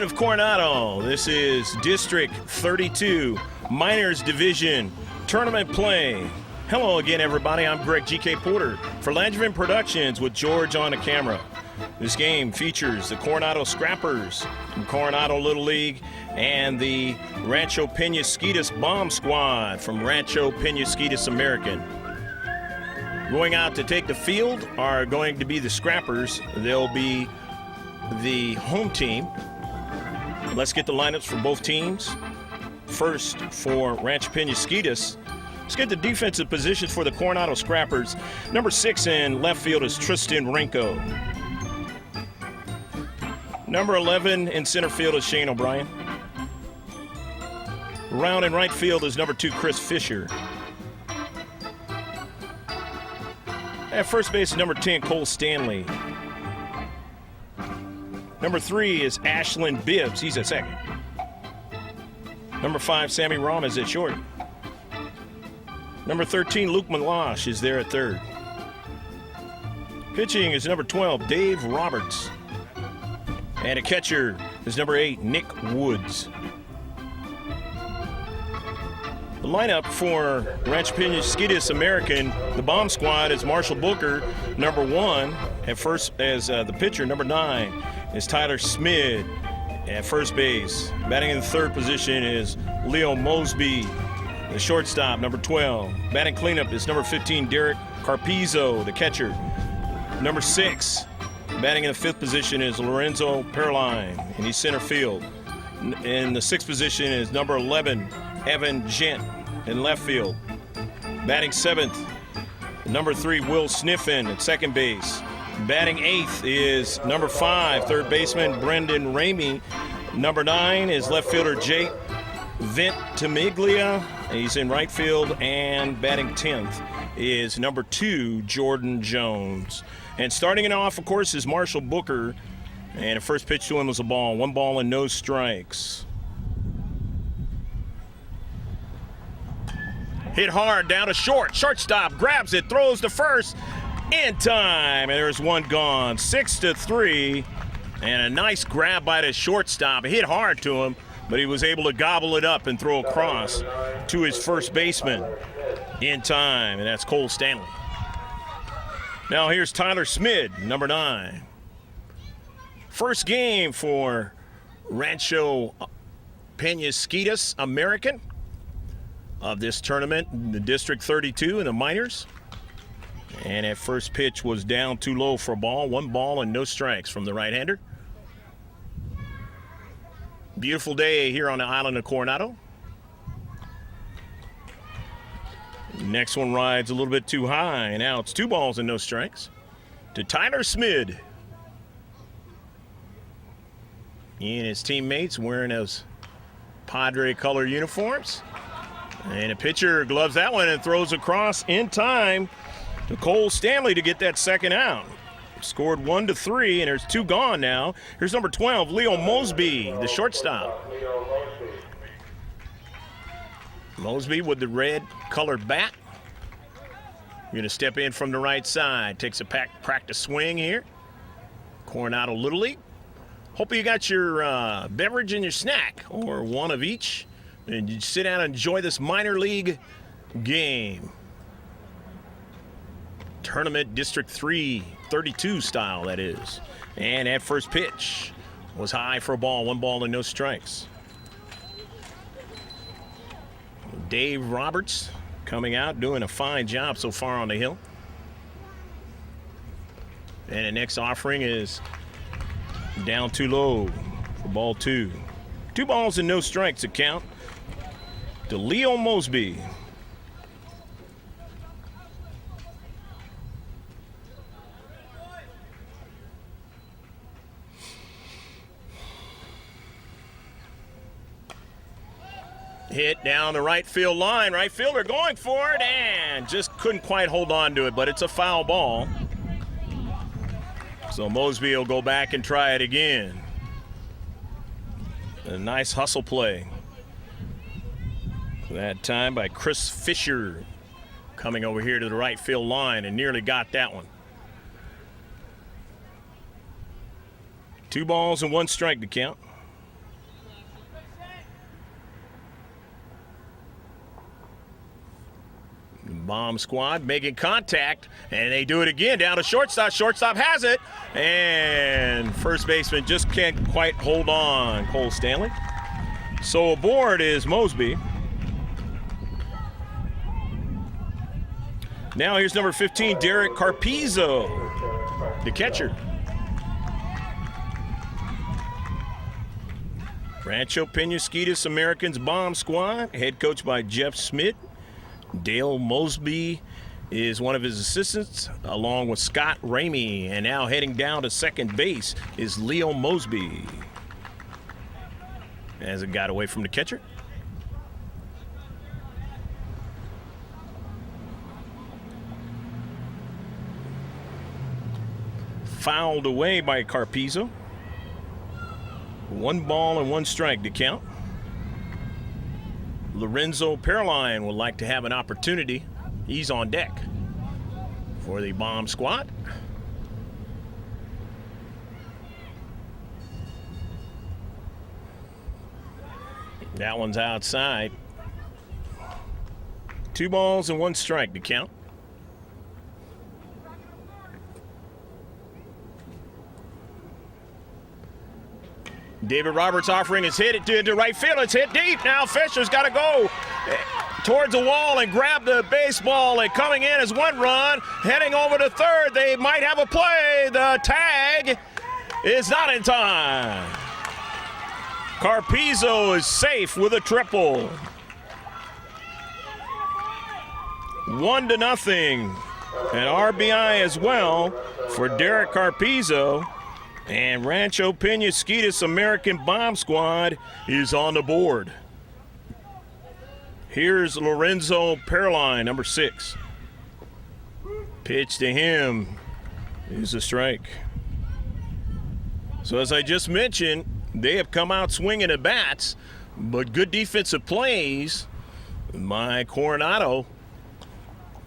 Island of Coronado. This is District 32 Minors Division Tournament play. Hello again, everybody. I'm Greg G.K. Porter for Langevin Productions with George on the camera. This game features the Coronado Scrappers from Coronado Little League and the Rancho Penasquitos Bomb Squad from Rancho Penasquitos American. Going out to take the field are going to be the Scrappers. They'll be the home team. Let's get the lineups for both teams. First, for Rancho Penasquitos, let's get the defensive positions for the Coronado Scrappers. Number 6 in left field is Tristan Renko. Number 11 in center field is Shane O'Brien. Round in right field is number 2, Chris Fisher. At first base is number 10, Cole Stanley. Number 3 is Ashlyn Bibbs. He's at second. Number 5, Sammy Rom is at short. Number 13, Luke Malash is there at third. Pitching is number 12, Dave Roberts. And a catcher is number 8, Nick Woods. The lineup for Rancho Penasquitos American, the bomb squad, is Marshall Booker, number 1 at first as the pitcher. Number 9 is Tyler Smid at first base. Batting in the third position is Leo Mosby, the shortstop, number 12. Batting cleanup is number 15, Derek Carpizzo, the catcher. Number 6, batting in the fifth position is Lorenzo Perline, and he's center field. In the sixth position is number 11, Evan Gent, in left field. Batting seventh, number 3, Will Sniffen at second base. Batting eighth is number 5, third baseman Brendan Ramey. Number 9 is left fielder Jake Ventimiglia. He's in right field. And batting 10th is number 2, Jordan Jones. And starting it off, of course, is Marshall Booker. And the first pitch to him was a ball. 1 ball and no strikes. Hit hard down to short. Shortstop grabs it, throws to first. In time, and there's one gone. 6-3, and a nice grab by the shortstop. It hit hard to him, but he was able to gobble it up and throw across to his first baseman in time, and that's Cole Stanley. Now here's Tyler Smid, number 9. First game for Rancho Penasquitos American of this tournament, the District 32 in the minors. And that first pitch was down too low for a ball. 1 ball and no strikes from the right-hander. Beautiful day here on the island of Coronado. Next one rides a little bit too high. Now it's 2 balls and no strikes to Tyler Smid. He and his teammates wearing those Padre color uniforms. And a pitcher gloves that one and throws across in time to Cole Stanley to get that second out. Scored 1-3, and there's 2 gone now. Here's number 12, Leo Mosby, the shortstop. Mosby with the red colored bat. Going to step in from the right side. Takes a practice swing here. Coronado Little League. Hope you got your beverage and your snack, or one of each, and you sit down and enjoy this minor league game. Tournament District 32 style, that is. And that first pitch was high for a ball. 1 ball and no strikes. Dave Roberts coming out, doing a fine job so far on the hill. And the next offering is down too low for ball 2. 2 balls and no strikes to count to Leo Mosby. Hit down the right field line. Right fielder going for it and just couldn't quite hold on to it, but it's a foul ball. So Mosby will go back and try it again. A nice hustle play. That time by Chris Fisher, coming over here to the right field line, and nearly got that one. 2 balls and 1 strike to count. Bomb squad making contact, and they do it again down to shortstop. Shortstop has it, and first baseman just can't quite hold on, Cole Stanley. So aboard is Mosby. Now here's number 15, Derek Carpizzo, the catcher. Rancho Penasquitos Americans Bomb Squad, head coached by Jeff Smith. Dale Mosby is one of his assistants, along with Scott Ramey. And now heading down to second base is Leo Mosby. As it got away from the catcher. Fouled away by Carpizzo. 1 ball and 1 strike to count. Lorenzo Paroline would like to have an opportunity. He's on deck for the Bomb squad. That one's outside. 2 balls and 1 strike to count. David Roberts offering his hit into right field. It's hit deep. Now Fisher's got to go towards the wall and grab the baseball. And coming in is 1 run. Heading over to third. They might have a play. The tag is not in time. Carpizzo is safe with a triple. 1-0. An RBI as well for Derek Carpizzo. And Rancho Penasquitos American Bomb Squad is on the board. Here's Lorenzo Paroline, number 6. Pitch to him is a strike. So as I just mentioned, they have come out swinging at bats, but good defensive plays by Coronado.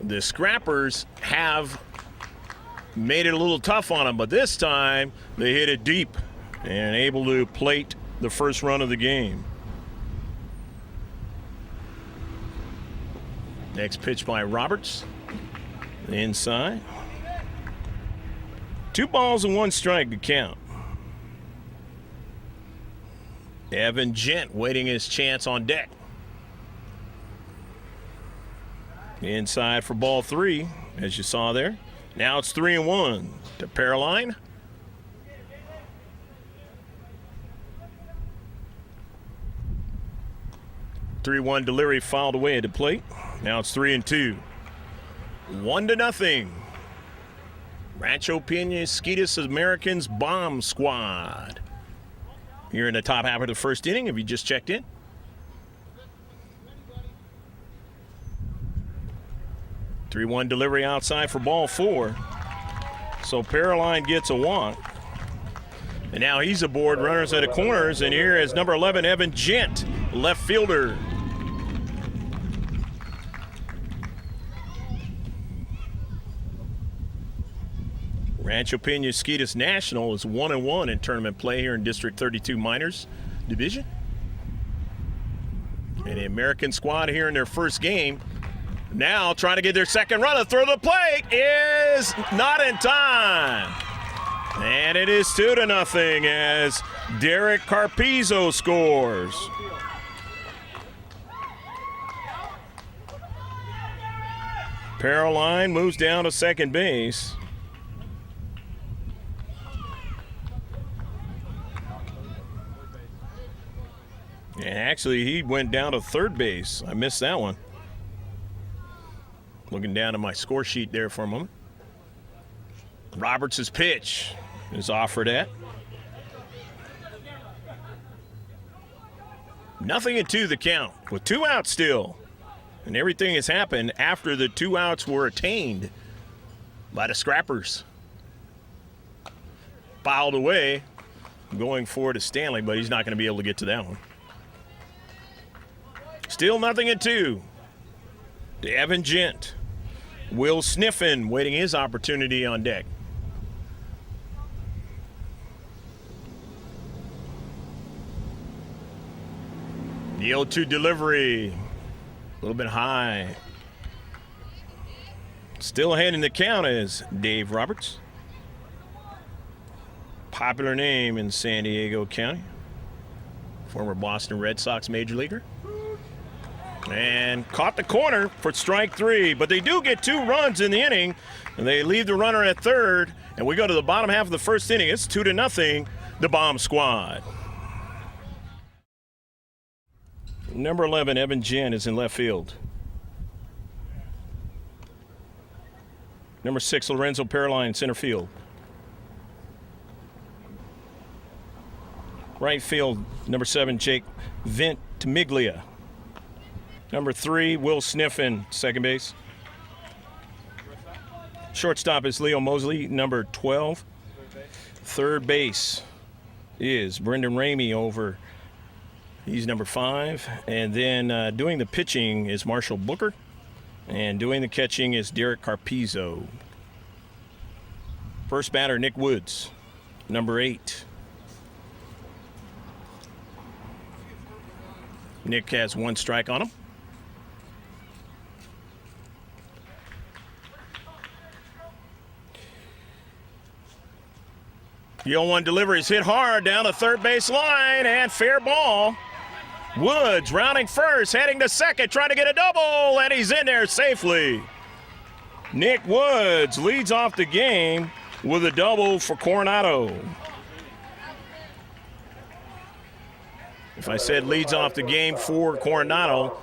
The Scrappers have made it a little tough on them, but this time they hit it deep and able to plate the first run of the game. Next pitch by Roberts. Inside. 2 balls and 1 strike to count. Evan Gent waiting his chance on deck. Inside for ball 3, as you saw there. Now it's 3-1 to Paroline. (3-1) delivery fouled away at the plate. Now it's 3-2. 1-0. Rancho Penasquitos Americans Bomb Squad. Here in the top half of the first inning, if you just checked in. (3-1) delivery outside for ball 4. So Paroline gets a walk. And now he's aboard, runners at the corners. And here is number 11, Evan Gent, left fielder. Rancho Penasquitos National is 1-1 in tournament play here in District 32 Minors Division. And the American squad here in their first game, now trying to get their second run. Throw the plate is not in time. And it is 2-0 as Derek Carpizzo scores. Paroline moves down to second base. And actually, he went down to third base. I missed that one. Looking down at my score sheet there for a moment. Roberts' pitch is offered at. 0-2 the count with 2 outs still. And everything has happened after the 2 outs were attained by the Scrappers. Fouled away, going forward to Stanley, but he's not going to be able to get to that one. Still 0-2 to Evan Gent. Will Sniffen waiting his opportunity on deck. The 0-2 delivery, a little bit high. Still ahead in the count is Dave Roberts. Popular name in San Diego County. Former Boston Red Sox major leaguer. And caught the corner for strike 3. But they do get 2 runs in the inning. And they leave the runner at third. And we go to the bottom half of the first inning. It's 2-0, the Bomb Squad. Number 11, Evan Jen, is in left field. Number 6, Lorenzo Paroline, center field. Right field, number 7, Jake Ventimiglia. Number 3, Will Sniffen, second base. Shortstop is Leo Mosley, number 12. Third base is Brendan Ramey over. He's number 5. And then doing the pitching is Marshall Booker. And doing the catching is Derek Carpizzo. First batter, Nick Woods, number 8. Nick has 1 strike on him. The 0-1 delivery is hit hard down the third base line, and fair ball. Woods rounding first, heading to second, trying to get a double, and he's in there safely. Nick Woods leads off the game with a double for Coronado. If I said leads off the game for Coronado,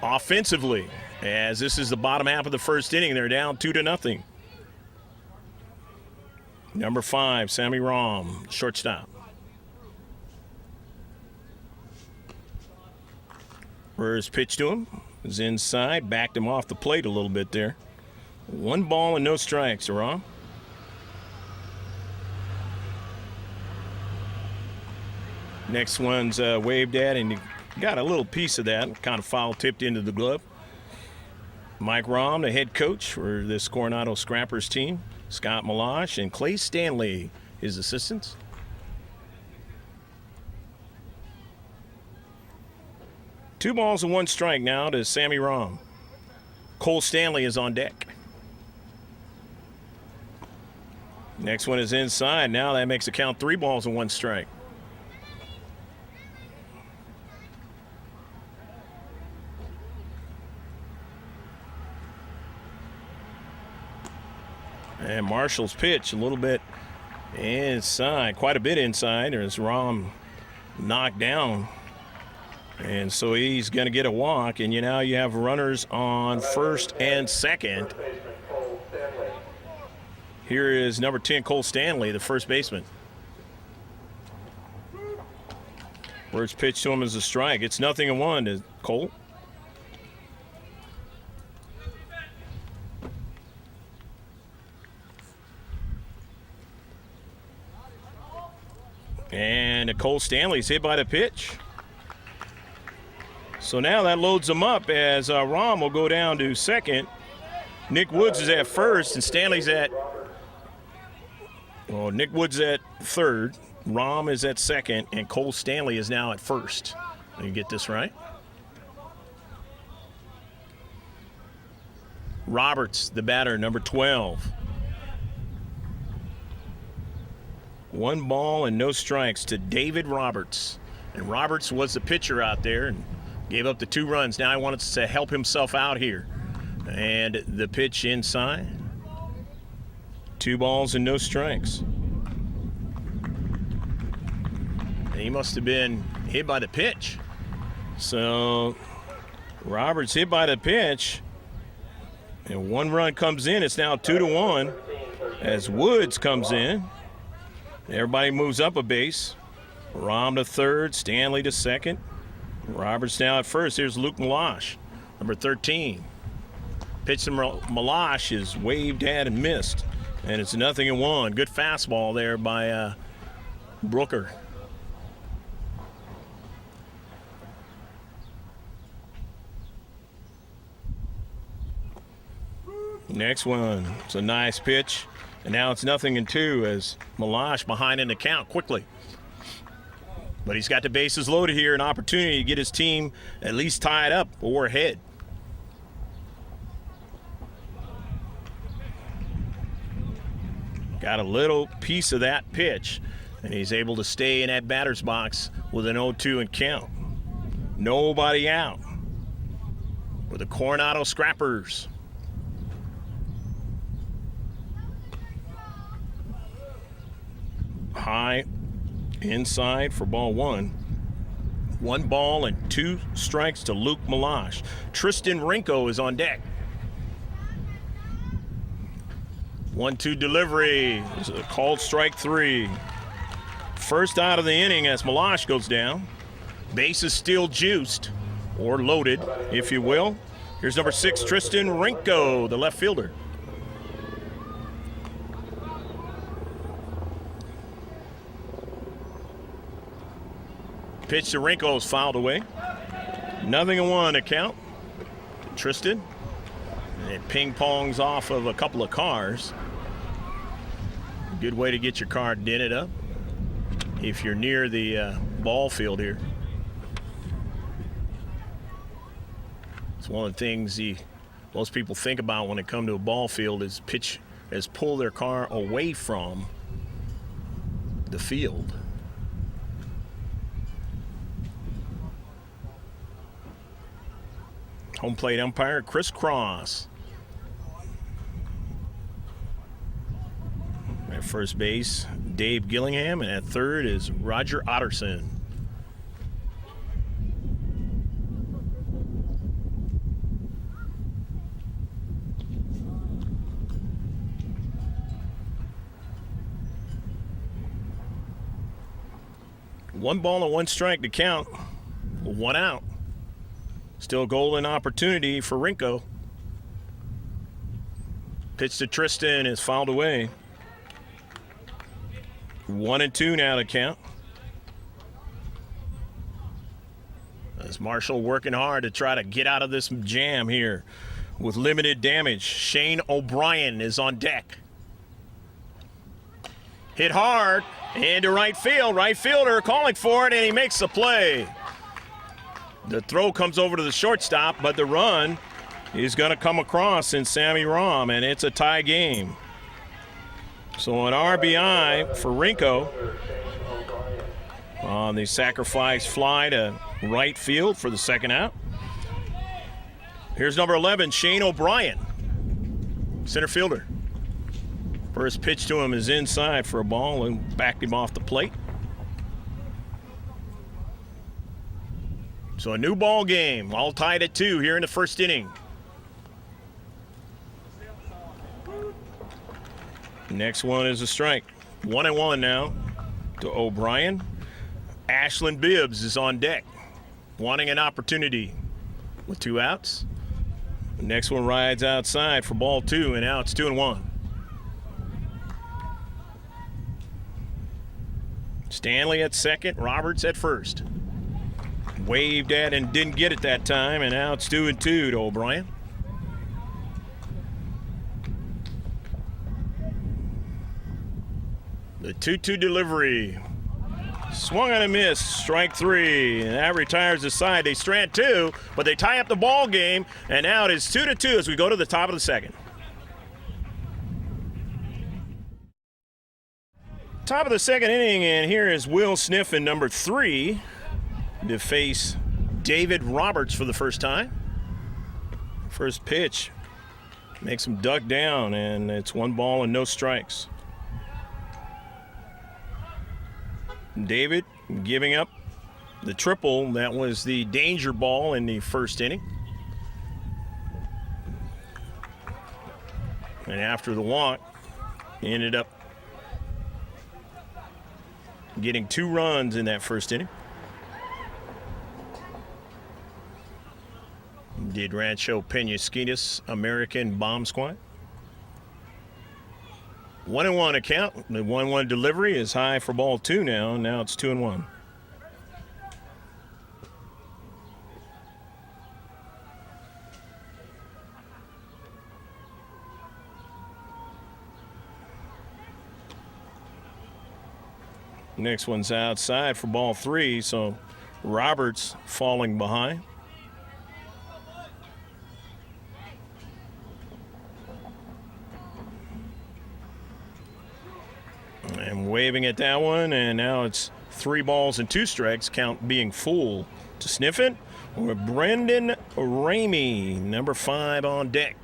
offensively, as this is the bottom half of the first inning, they're down 2-0. Number 5, Sammy Rom, shortstop. First pitch to him is inside, backed him off the plate a little bit there. 1 ball and no strikes, Rom. Next one's waved at, and he got a little piece of that, kind of foul tipped into the glove. Mike Rom, the head coach for this Coronado Scrappers team. Scott Malash and Clay Stanley, his assistants. Two balls and 1 strike now to Sammy Rom. Cole Stanley is on deck. Next one is inside. Now that makes it count 3 balls and 1 strike. And Marshall's pitch a little bit inside, quite a bit inside, as Rom knocked down. And so he's going to get a walk, and now you have runners on first and second. Here is number 10, Cole Stanley, the first baseman. First pitch to him is a strike. It's 0-1 to Cole. And Cole Stanley's hit by the pitch. So now that loads them up as Rom will go down to second. Nick Woods is at first, and Stanley's at, well, Nick Woods at third. Rom is at second, and Cole Stanley is now at first. Let me get this right. Roberts, the batter, number 12. 1 ball and no strikes to David Roberts. And Roberts was the pitcher out there and gave up the 2 runs. Now he wants to help himself out here. And the pitch inside. 2 balls and no strikes. And he must have been hit by the pitch. So Roberts hit by the pitch. And 1 run comes in. It's now 2-1 as Woods comes in. Everybody moves up a base. Rom to third, Stanley to second. Roberts now at first. Here's Luke Malash, number 13. Pitch to Malash is waved at and missed. And it's 0-1. Good fastball there by Brooker. Next one. It's a nice pitch. And now it's 0-2 as Malash behind in the count quickly. But he's got the bases loaded here, an opportunity to get his team at least tied up or ahead. got a little piece of that pitch, and he's able to stay in that batter's box with an 0-2 and count. Nobody out for the Coronado Scrappers. High inside for ball one. 1 ball and 2 strikes to Luke Malash. Tristan Rinko is on deck. 1-2 delivery. This is a called strike 3. First out of the inning as Malash goes down. Base is still juiced, or loaded, if you will. Here's number 6, Tristan Rinko, the left fielder. Pitch to Rinko is fouled away. 0-1 to count. Tristan. And it ping-pongs off of a couple of cars. Good way to get your car dented up if you're near the ball field here. It's one of the things most people think about when they come to a ball field is pull their car away from the field. Home plate umpire, Chris Cross. At first base, Dave Gillingham, and at third is Roger Otterson. One ball and 1 strike to count. 1 out. Still a golden opportunity for Rinko. Pitch to Tristan is fouled away. 1-2 now to count. As Marshall working hard to try to get out of this jam here with limited damage. Shane O'Brien is on deck. Hit hard into right field. Right fielder calling for it, and he makes the play. The throw comes over to the shortstop, but the run is going to come across in Sammy Rahm, and it's a tie game. So an RBI for Rinko on the sacrifice fly to right field for the second out. Here's number 11, Shane O'Brien, center fielder. First pitch to him is inside for a ball and backed him off the plate. So a new ball game, all tied at 2 here in the first inning. Next one is a strike. 1-1 now to O'Brien. Ashland Bibbs is on deck, wanting an opportunity with 2 outs. The next one rides outside for ball 2, and now it's 2-1. Stanley at second, Roberts at first. Waved at and didn't get it that time, and now it's 2-2 to O'Brien. The 2-2 delivery. Swung on a miss, strike 3, and that retires the side. They strand 2, but they tie up the ball game, and now it is 2-2 as we go to the top of the second. Top of the second inning, and here is Will Sniffen, number 3, to face David Roberts for the first time. First pitch makes him duck down, and it's 1 ball and no strikes. David giving up the triple. That was the danger ball in the first inning. And after the walk, he ended up getting 2 runs in that first inning. Did Rancho Penasquitos American Bomb Squad. 1-1 to count. The 1-1 delivery is high for ball 2 now. Now it's 2-1. Next one's outside for ball 3, so Roberts falling behind. Waving at that one, and now it's 3 balls and 2 strikes, count being full to sniff it. Or Brendan Ramey, number 5 on deck.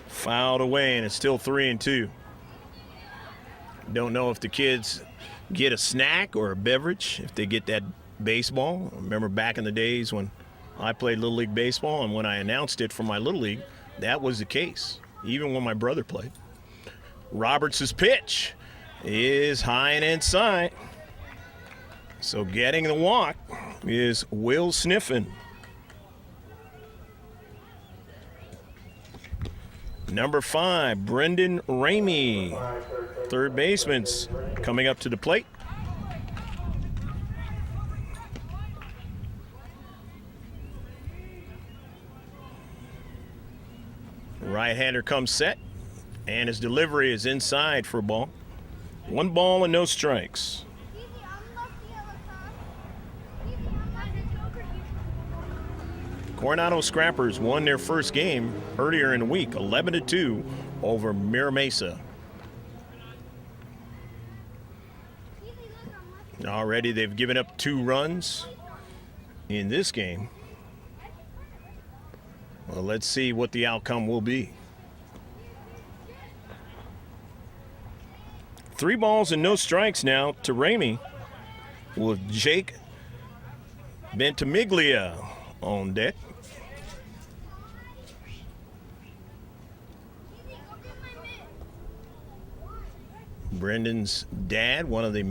Fouled away, and it's still 3-2. Don't know if the kids get a snack or a beverage if they get that baseball. I remember back in the days when I played Little League baseball, and when I announced it for my Little League, that was the case, even when my brother played. Roberts' pitch is high and inside. So getting the walk is Will Sniffen. Number 5, Brendan Ramey, third baseman's coming up to the plate. Right-hander comes set, and his delivery is inside for a ball. 1 ball and no strikes. Coronado Scrappers won their first game earlier in the week, 11-2 over Mira Mesa. Already they've given up 2 runs in this game. Well, let's see what the outcome will be. 3 balls and no strikes now to Ramey with Jake Ventimiglia on deck. Brendan's dad, one of the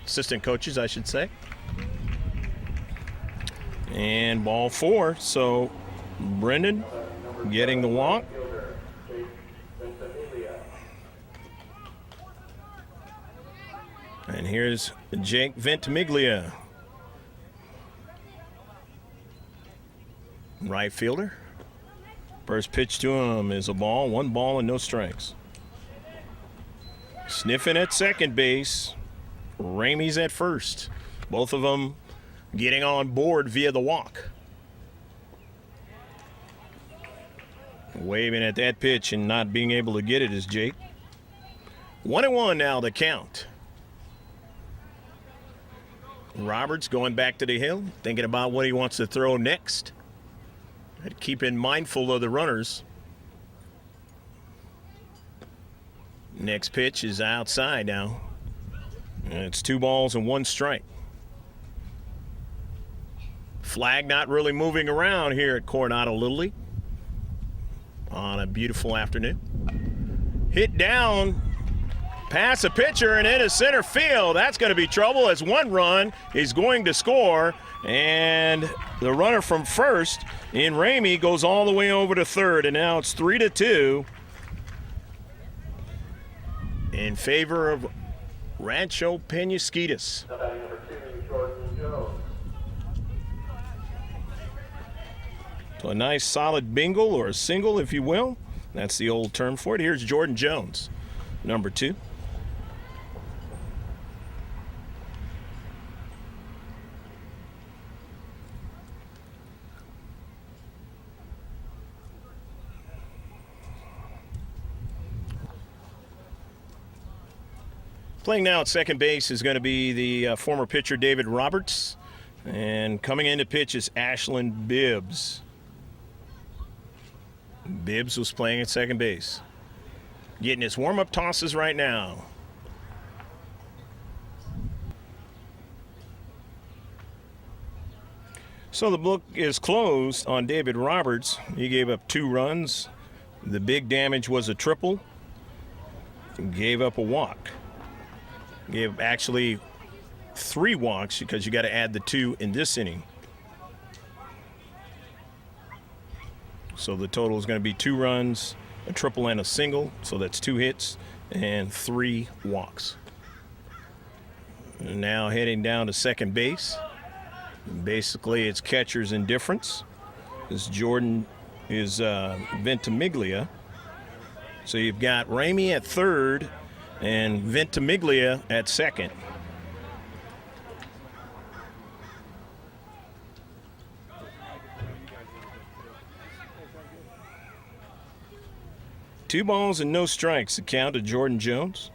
assistant coaches, I should say. And ball 4, so Brendan getting the walk. And here's Jake Ventimiglia, right fielder. First pitch to him is a ball, 1 ball and no strikes. Sniffing at second base, Ramey's at first. Both of them getting on board via the walk. Waving at that pitch and not being able to get it is Jake. 1-1 now the count. Roberts going back to the hill, thinking about what he wants to throw next. Keeping mindful of the runners. Next pitch is outside now. And it's 2 balls and 1 strike. Flag not really moving around here at Coronado Little League on a beautiful afternoon. Hit down, past a pitcher and into center field. That's going to be trouble as 1 run is going to score. And the runner from first in Ramey goes all the way over to third. And now it's 3-2 in favor of Rancho Penasquitos. So a nice solid bingle or a single, if you will. That's the old term for it. Here's Jordan Jones, number 2. Playing now at second base is going to be the former pitcher David Roberts. And coming in to pitch is Ashland Bibbs. Bibbs was playing at second base. Getting his warm-up tosses right now. So the book is closed on David Roberts. He gave up 2 runs. The big damage was a triple. Gave up a walk. Gave actually 3 walks because you got to add the 2 in this inning. So the total is going to be 2 runs, a triple and a single. So that's 2 hits and 3 walks. And now heading down to second base. Basically, it's catcher's indifference. This Jordan is Ventimiglia. So you've got Ramey at third and Ventimiglia at second. 2 balls and no strikes, the count to Jordan Jones.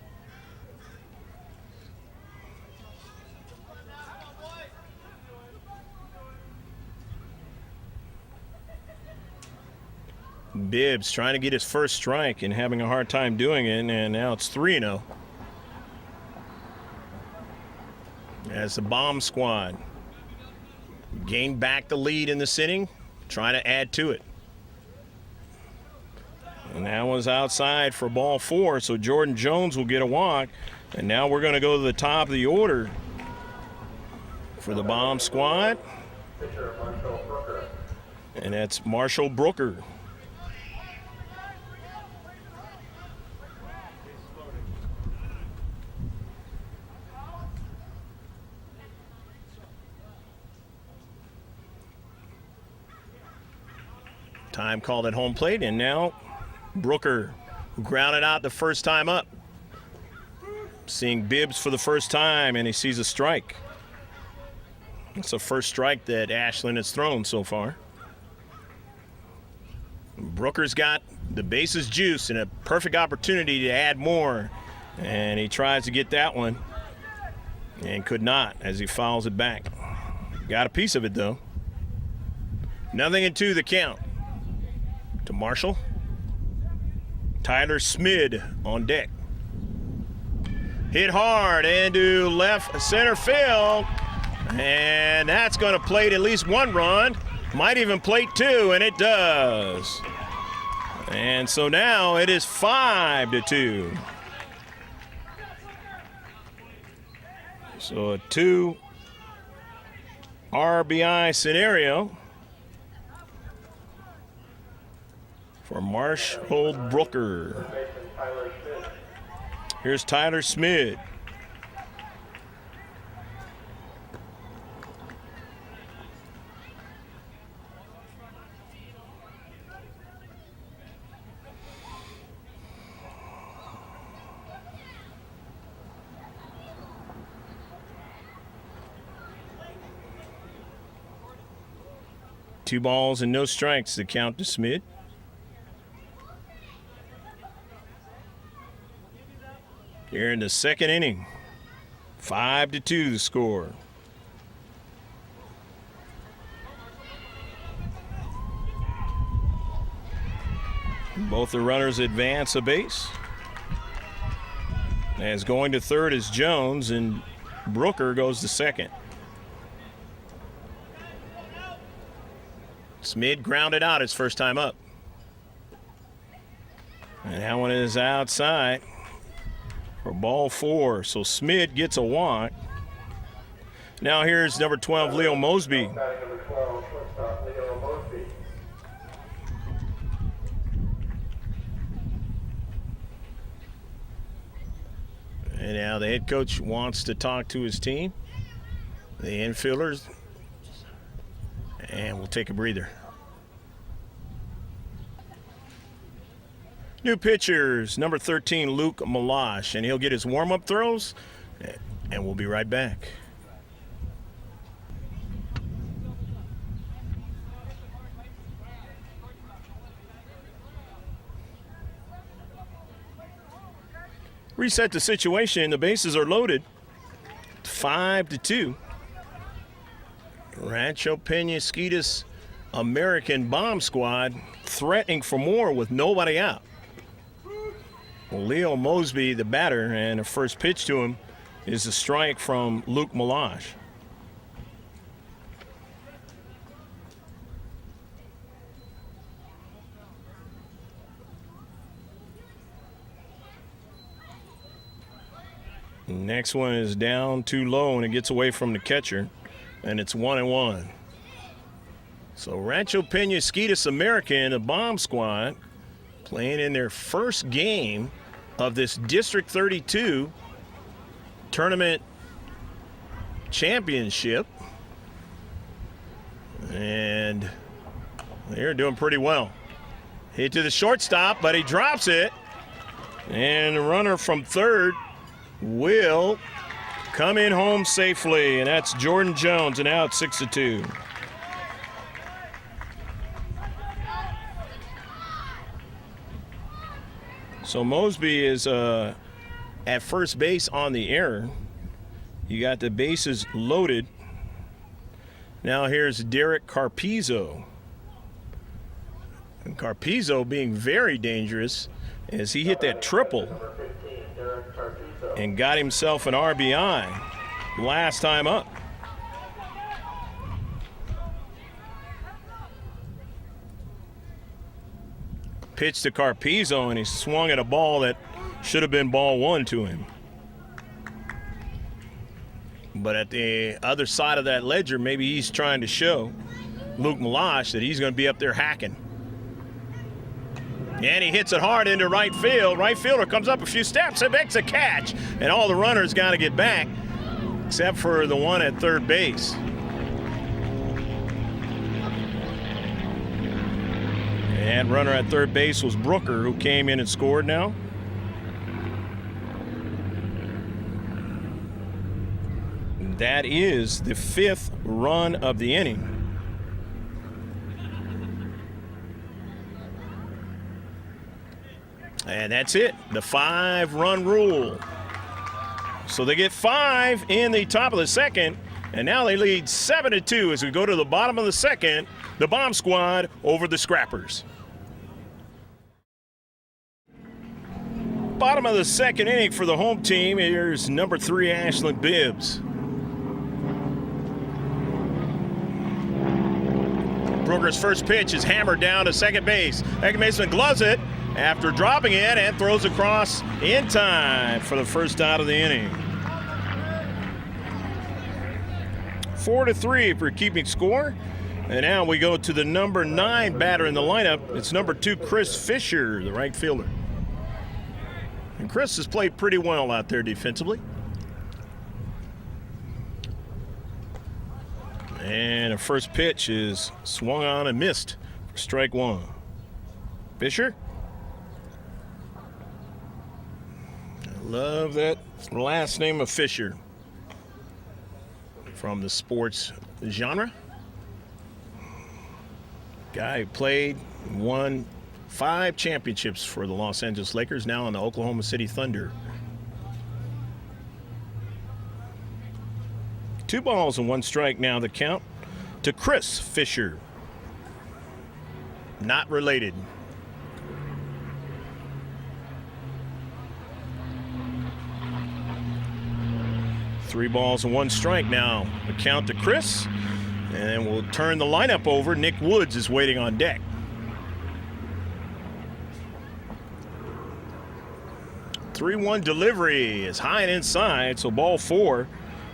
Bibbs trying to get his first strike and having a hard time doing it, and now it's 3-0. As the Bomb Squad gained back the lead in this inning, trying to add to it. And that one's outside for ball 4, so Jordan Jones will get a walk. And now we're going to go to the top of the order for the Bomb Squad. And that's Marshall Brooker. Time called at home plate, and now Brooker, who grounded out the first time up. Seeing Bibbs for the first time, and he sees a strike. That's the first strike that Ashland has thrown so far. Brooker's got the bases juice and a perfect opportunity to add more, and he tries to get that one and could not as he fouls it back. Got a piece of it, though. 0-2 the count to Marshall. Tyler Smid on deck. Hit hard into left center field, and that's going to plate at least 1 run. Might even plate 2, and it does. And so now it is 5-2. So a 2 RBI scenario for Marshall Brooker. Here's Tyler Smid. Two balls and no strikes, the count to Smid. Here in the second inning, 5-2 the score. Both the runners advance a base. As going to third is Jones, and Brooker goes to second. Smid grounded out his first time up. And that one is outside for ball 4. So Smid gets a walk. Now here's number 12, Leo Mosby. And now the head coach wants to talk to his team, the infielders, and we'll take a breather. New pitchers, number 13, Luke Malash, and he'll get his warm-up throws, and we'll be right back. Reset the situation. The bases are loaded. 5-2. Rancho Penasquitos American Bomb Squad threatening for more with nobody out. Leo Mosby, the batter, and the first pitch to him is a strike from Luke Malash. Next one is down too low, and it gets away from the catcher, and it's 1-1. So Rancho Penasquitos American, a Bomb Squad, playing in their first game of this District 32 tournament championship. And they're doing pretty well. Hit to the shortstop, but he drops it. And the runner from third will come in home safely, and that's Jordan Jones, and now it's 6-2. So Mosby is at first base on the error. You got the bases loaded. Now here's Derek Carpizzo. And Carpizzo being very dangerous as he hit that triple and got himself an RBI last time up. Pitch to Carpizzo, and he swung at a ball that should have been ball one to him. But at the other side of that ledger, maybe he's trying to show Luke Malash that he's going to be up there hacking. And he hits it hard into right field. Right fielder comes up a few steps and makes a catch. And all the runners got to get back, except for the one at third base. And runner at third base was Brooker, who came in and scored now. That is the 5th run of the inning. And that's it, the 5-run rule. So they get 5 in the top of the second, and now they lead 7-2 as we go to the bottom of the second, the Bomb Squad over the Scrappers. Bottom of the second inning for the home team. Here's number 3, Ashlyn Bibbs. Brooker's first pitch is hammered down to second base. Second baseman gloves it after dropping it and throws across in time for the first out of the inning. 4-3 for keeping score. And now we go to the number 9 batter in the lineup. It's number 2, Chris Fisher, the right fielder. And Chris has played pretty well out there defensively. And the first pitch is swung on and missed for strike 1. Fisher. I love that last name of Fisher from the sports genre. Guy who played, won 5 championships for the Los Angeles Lakers, now on the Oklahoma City Thunder. 2 balls and 1 strike now the count to Chris Fisher. Not related. Three balls and 1 strike now the count to Chris. And then we'll turn the lineup over. Nick Woods is waiting on deck. Three-one delivery is high and inside, so ball 4.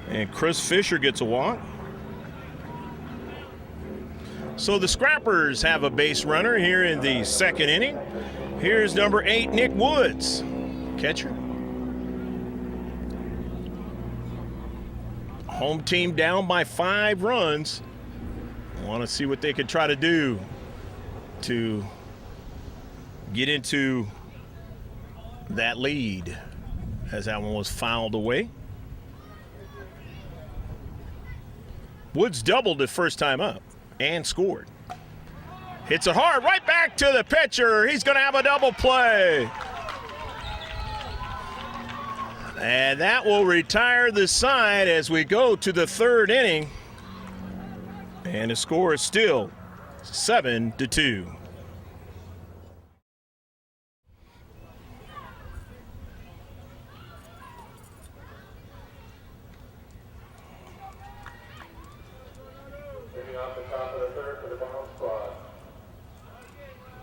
And Chris Fisher gets a walk. So the Scrappers have a base runner here in the second inning. Here's number 8, Nick Woods, catcher. Home team down by 5 runs. Want to see what they can try to do to get into that lead, as that one was fouled away. Woods doubled the first time up and scored. Hits it hard right back to the pitcher. He's going to have a double play. And that will retire the side as we go to the third inning. And the score is still 7-2. Off the top of the third for the Bomb Squad.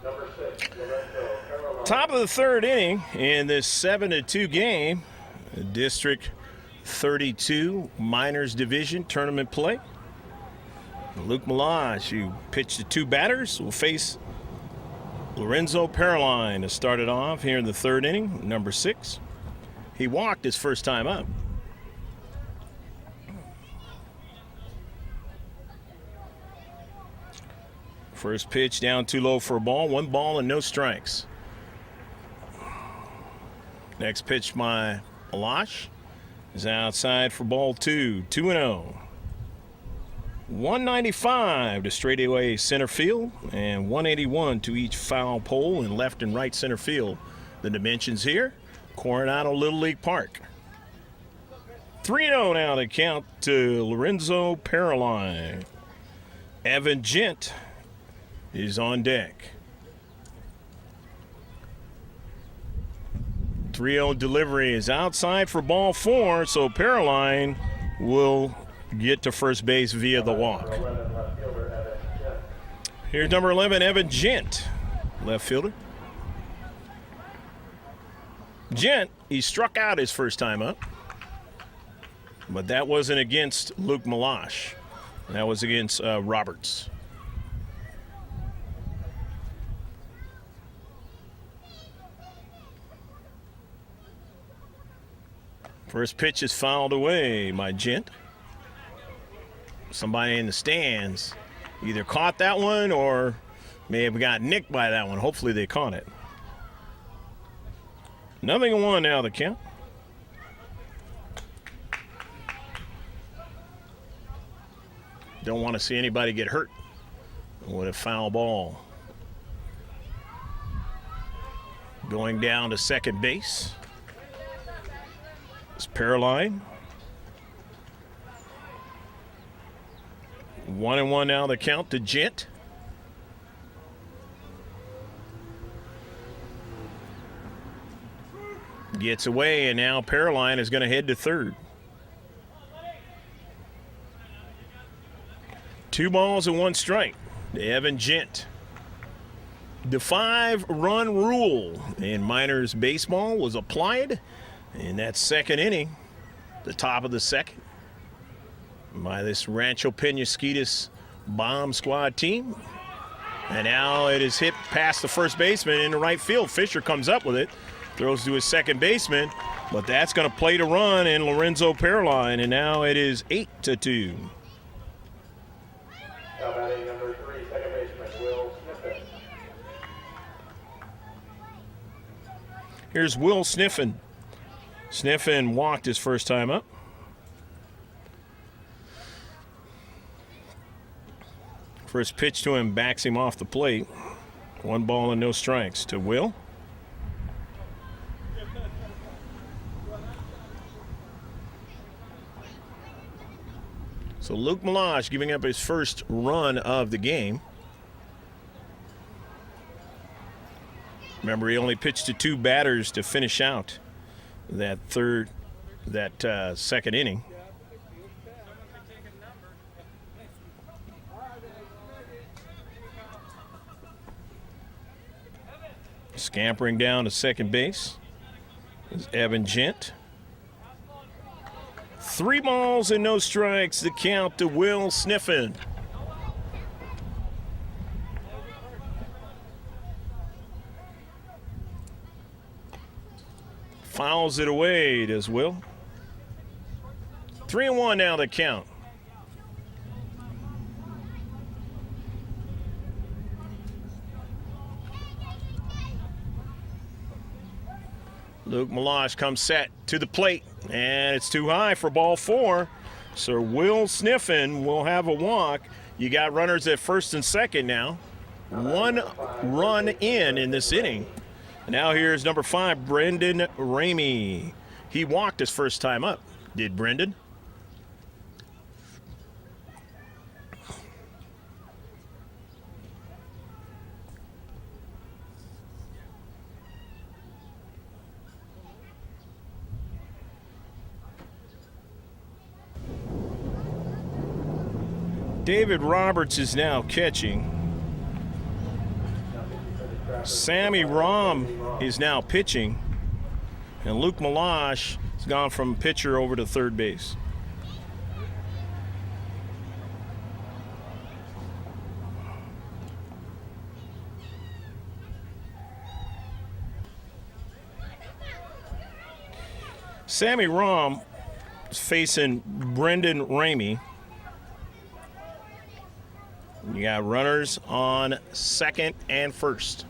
Number 6, Coronado. Top of the third inning in this 7-2 game. District 32 Minors Division tournament play. Luke Malage, who pitched the 2 batters, will face Lorenzo Paroline to start it off here in the third inning, number 6. He walked his first time up. First pitch down too low for a ball. 1 ball and no strikes. Next pitch by Alash is outside for ball 2. 2-0. 195 to straightaway center field and 181 to each foul pole in left and right center field The dimensions here, Coronado Little League Park. 3-0 now to count to Lorenzo Paroline. Evan Gent is on deck. 3-0 delivery is outside for ball 4, so Paroline will get to first base via the walk. Here's number 11, Evan Gent, left fielder. Gent, he struck out his first time up, but that wasn't against Luke Malash. That was against Roberts. First pitch is fouled away by Gent. Somebody in the stands either caught that one or may have got nicked by that one. Hopefully they caught it. 0-1 now the count. Don't want to see anybody get hurt with a foul ball. Going down to second base. It's Paroline. 1-1 now the count to Gent. Gets away, and now Paroline is going to head to third. 2 balls and 1 strike to Evan Gent. The 5-run rule in minors baseball was applied in that second inning, the top of the second, by this Rancho Penasquitos bomb squad team. And now it is hit past the first baseman into right field. Fisher comes up with it, throws to his second baseman, but that's going to play to run in Lorenzo Paroline, and now it is 8-2. Now batting number 3, second baseman Will Sniffen. Here's Will Sniffen. Sniffen walked his first time up. First pitch to him backs him off the plate. 1 ball and no strikes to Will. So Luke Malash giving up his first run of the game. Remember, he only pitched to 2 batters to finish out that second inning. Scampering down to second base is Evan Gent. 3 balls and no strikes, the count to Will Sniffen. Fouls it away, does Will. 3-1 now the count. Luke Malash comes set to the plate, and it's too high for ball 4. So Will Sniffen will have a walk. You got runners at first and second now. 1 run in this inning. Now here's number 5, Brendan Ramey. He walked his first time up, did Brendan. David Roberts is now catching. Sammy Rom is now pitching, and Luke Malash has gone from pitcher over to third base. Sammy Rom is facing Brendan Ramey. You got runners on second and first.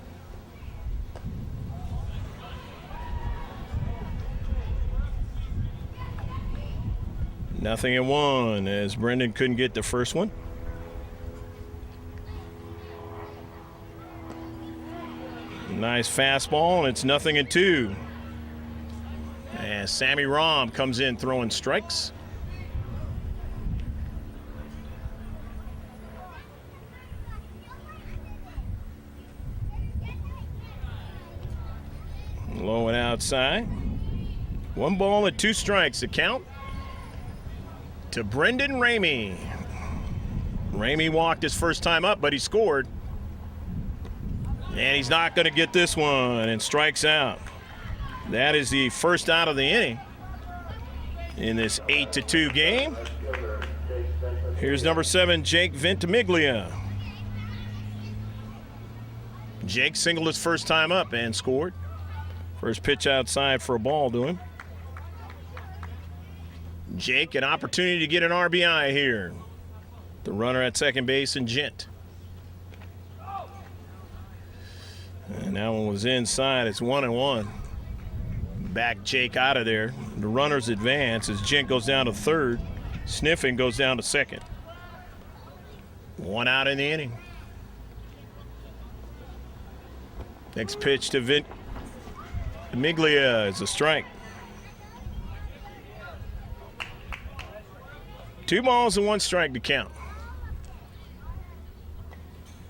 Nothing in 1 as Brendan couldn't get the first one. Nice fastball, and it's 0-2. As Sammy Rahm comes in throwing strikes. Low and outside. 1 ball and 2 strikes. The count to Brendan Ramey. Ramey walked his first time up, but he scored. And he's not going to get this one, and strikes out. That is the first out of the inning in this 8-2 game. Here's number 7, Jake Ventimiglia. Jake singled his first time up and scored. First pitch outside for a ball to him. Jake, an opportunity to get an RBI here. The runner at second base and Gent. And that one was inside. It's 1-1. Back Jake out of there. The runners advance as Gent goes down to third. Sniffing goes down to second. 1 out in the inning. Next pitch to Ventimiglia is a strike. 2 balls and 1 strike to count.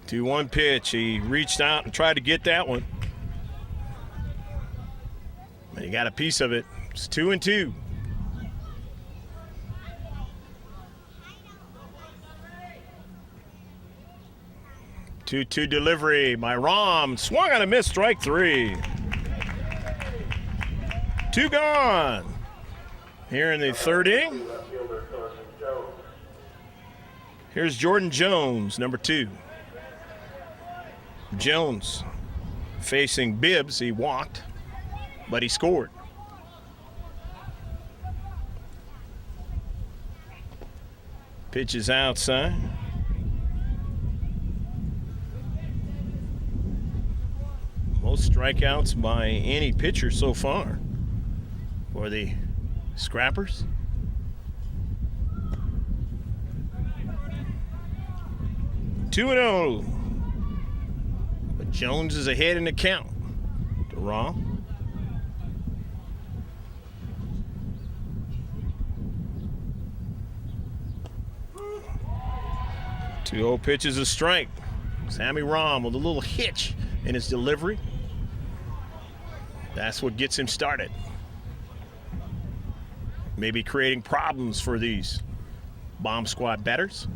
2-1 pitch. He reached out and tried to get that one. And he got a piece of it. It's 2-2. Two delivery by Rahm. Swung on a miss, strike 3. 2 gone. Here in the third inning. Here's Jordan Jones, number 2. Jones facing Bibbs. He walked, but he scored. Pitch is outside. Most strikeouts by any pitcher so far for the Scrappers. Two and 0. But Jones is ahead in the count to Rahm. Two 0 pitches a strike. Sammy Rahm with a little hitch in his delivery. That's what gets him started. Maybe creating problems for these Bomb Squad batters.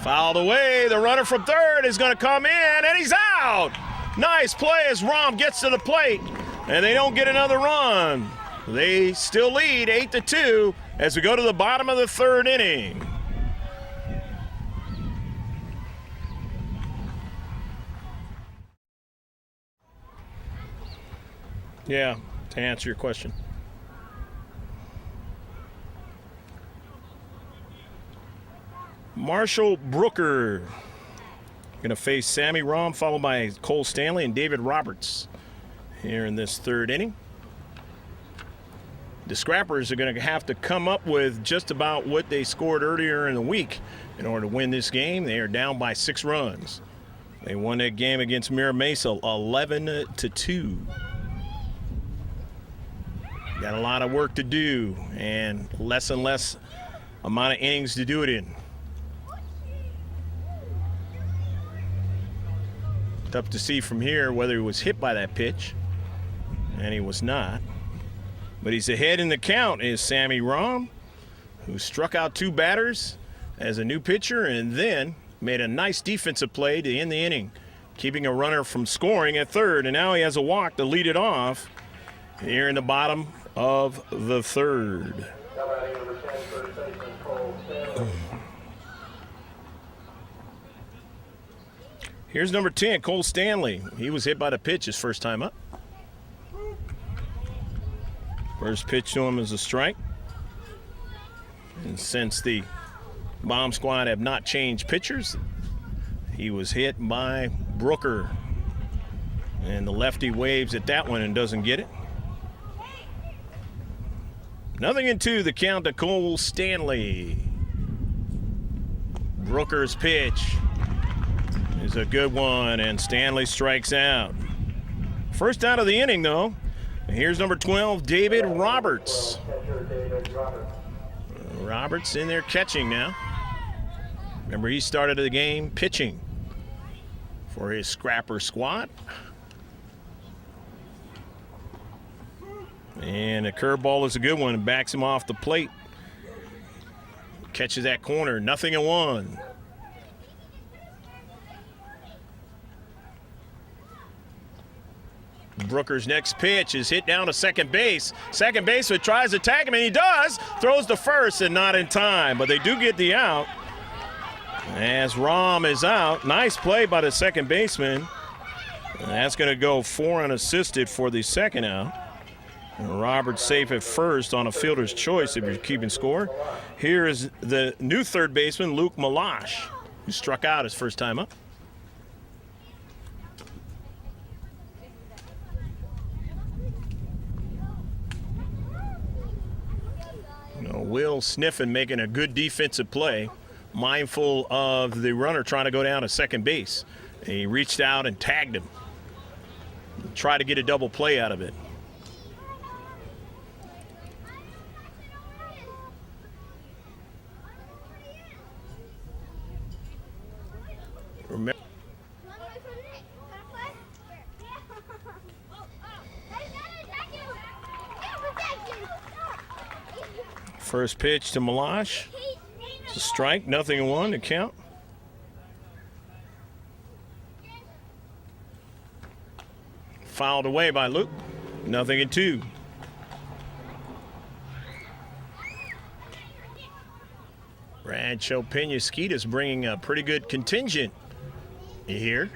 Fouled away. The runner from third is going to come in, and he's out. Nice play as Rahm gets to the plate, and they don't get another run. They still lead 8-2 as we go to the bottom of the third inning. Yeah, to answer your question. Marshall Brooker going to face Sammy Rahm, followed by Cole Stanley and David Roberts here in this third inning. The Scrappers are going to have to come up with just about what they scored earlier in the week in order to win this game. They are down by 6 runs. They won that game against Mira Mesa 11-2. Got a lot of work to do and less amount of innings to do it in. Tough to see from here whether he was hit by that pitch, and he was not. But he's ahead in the count is Sammy Rahm, who struck out 2 batters as a new pitcher and then made a nice defensive play to end the inning, keeping a runner from scoring at third. And now he has a walk to lead it off here in the bottom of the third. Here's number 10, Cole Stanley. He was hit by the pitch his first time up. First pitch to him is a strike. And since the Bomb Squad have not changed pitchers, he was hit by Brooker. And the lefty waves at that one and doesn't get it. 0-2, the count to Cole Stanley. Brooker's pitch. is a good one, and Stanley strikes out. First out of the inning, though. And here's number 12, David Roberts. Roberts in there catching now. Remember, he started the game pitching for his Scrapper squad. And a curveball is a good one and backs him off the plate. Catches that corner, 0-1. Brooker's next pitch is hit down to second base. Second baseman tries to tag him, and he does. Throws to first and not in time, but they do get the out. As Rom is out, nice play by the second baseman. And that's going to go 4 unassisted for the second out. And Roberts safe at first on a fielder's choice if you're keeping score. Here is the new third baseman, Luke Malash, who struck out his first time up. Will Sniffen making a good defensive play, mindful of the runner trying to go down to second base. He reached out and tagged him. Tried to get a double play out of it. Remember, first pitch to Malash. It's a strike, 0-1 to count. Fouled away by Luke, 0-2. Rancho Penasquita's bringing a pretty good contingent here.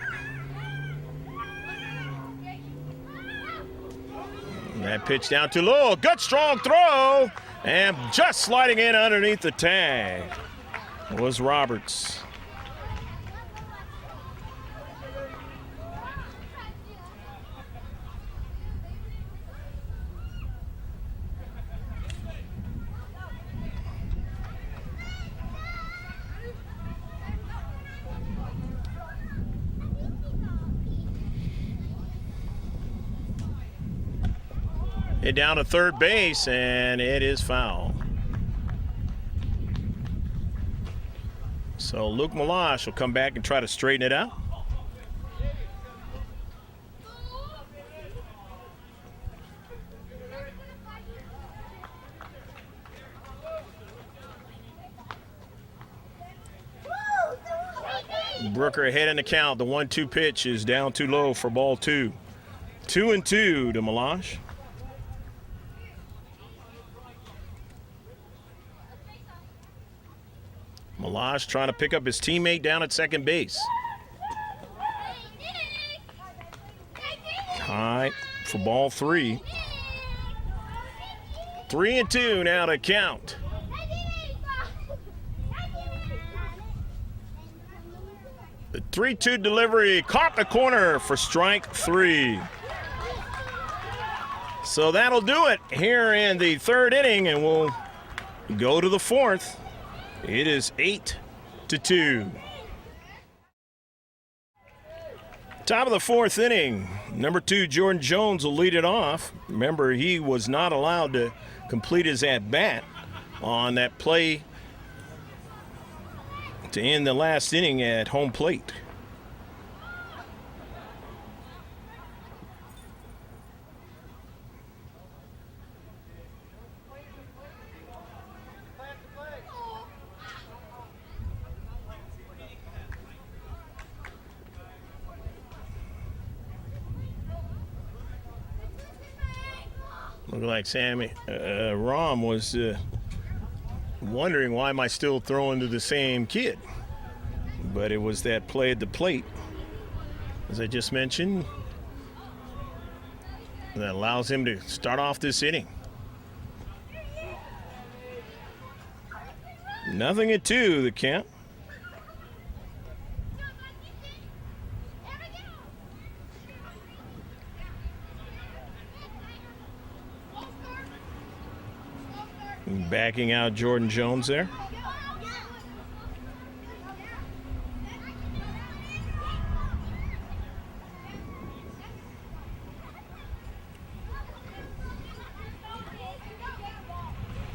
That pitch down too low, good strong throw, and just sliding in underneath the tag was Roberts. Hit down to third base, and it is foul. So Luke Malash will come back and try to straighten it out. Brooker ahead in the count. The 1-2 pitch is down too low for ball 2. 2-2 to Malash. Malash trying to pick up his teammate down at second base. High for ball 3. 3-2 now to count. The 3-2 delivery caught the corner for strike 3. So that'll do it here in the third inning, and we'll go to the fourth. It is 8-2. Top of the fourth inning. Number 2, Jordan Jones will lead it off. Remember, he was not allowed to complete his at-bat on that play to end the last inning at home plate. Looked like Sammy Rom was wondering, why am I still throwing to the same kid? But it was that play at the plate, as I just mentioned, that allows him to start off this inning. 0-2 the count. Backing out Jordan Jones there.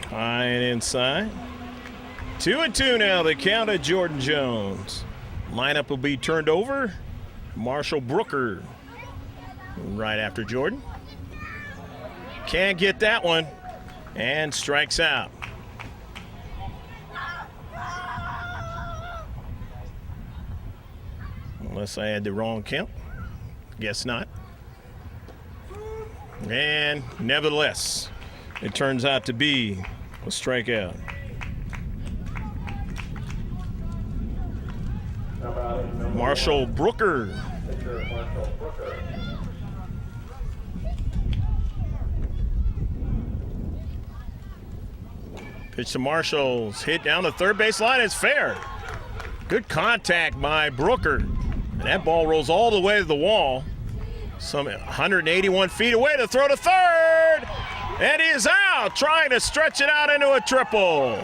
High and inside. 2-2 now, the count of Jordan Jones. Lineup will be turned over. Marshall Brooker right after Jordan. Can't get that one. And strikes out. Unless I had the wrong count. Guess not. And nevertheless, it turns out to be a strikeout. Marshall Brooker. Pitch to Marshall's hit down the third base line is fair. Good contact by Brooker. And that ball rolls all the way to the wall. Some 181 feet away to throw to third. And he is out, trying to stretch it out into a triple.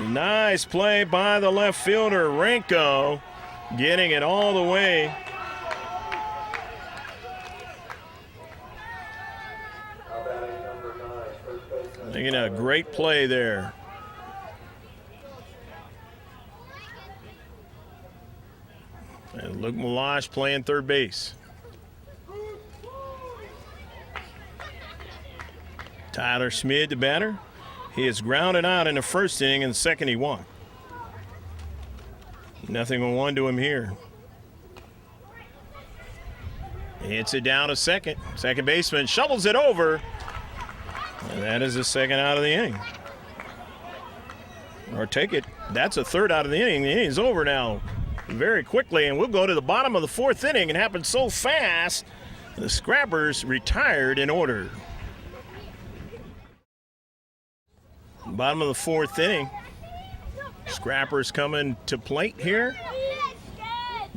Nice play by the left fielder, Renko, getting it all the way. Making a great play there. And Luke Malash playing third base. Tyler Smith, the batter. He is grounded out in the first inning. In the second, he walked. 0-1 to him here. He hits it down to second. Second baseman shovels it over. And that is the second out of the inning. Or take it. That's a third out of the inning. The inning's over now very quickly, and we'll go to the bottom of the fourth inning. It happened so fast, the Scrappers retired in order. Bottom of the fourth inning. Scrappers coming to plate here.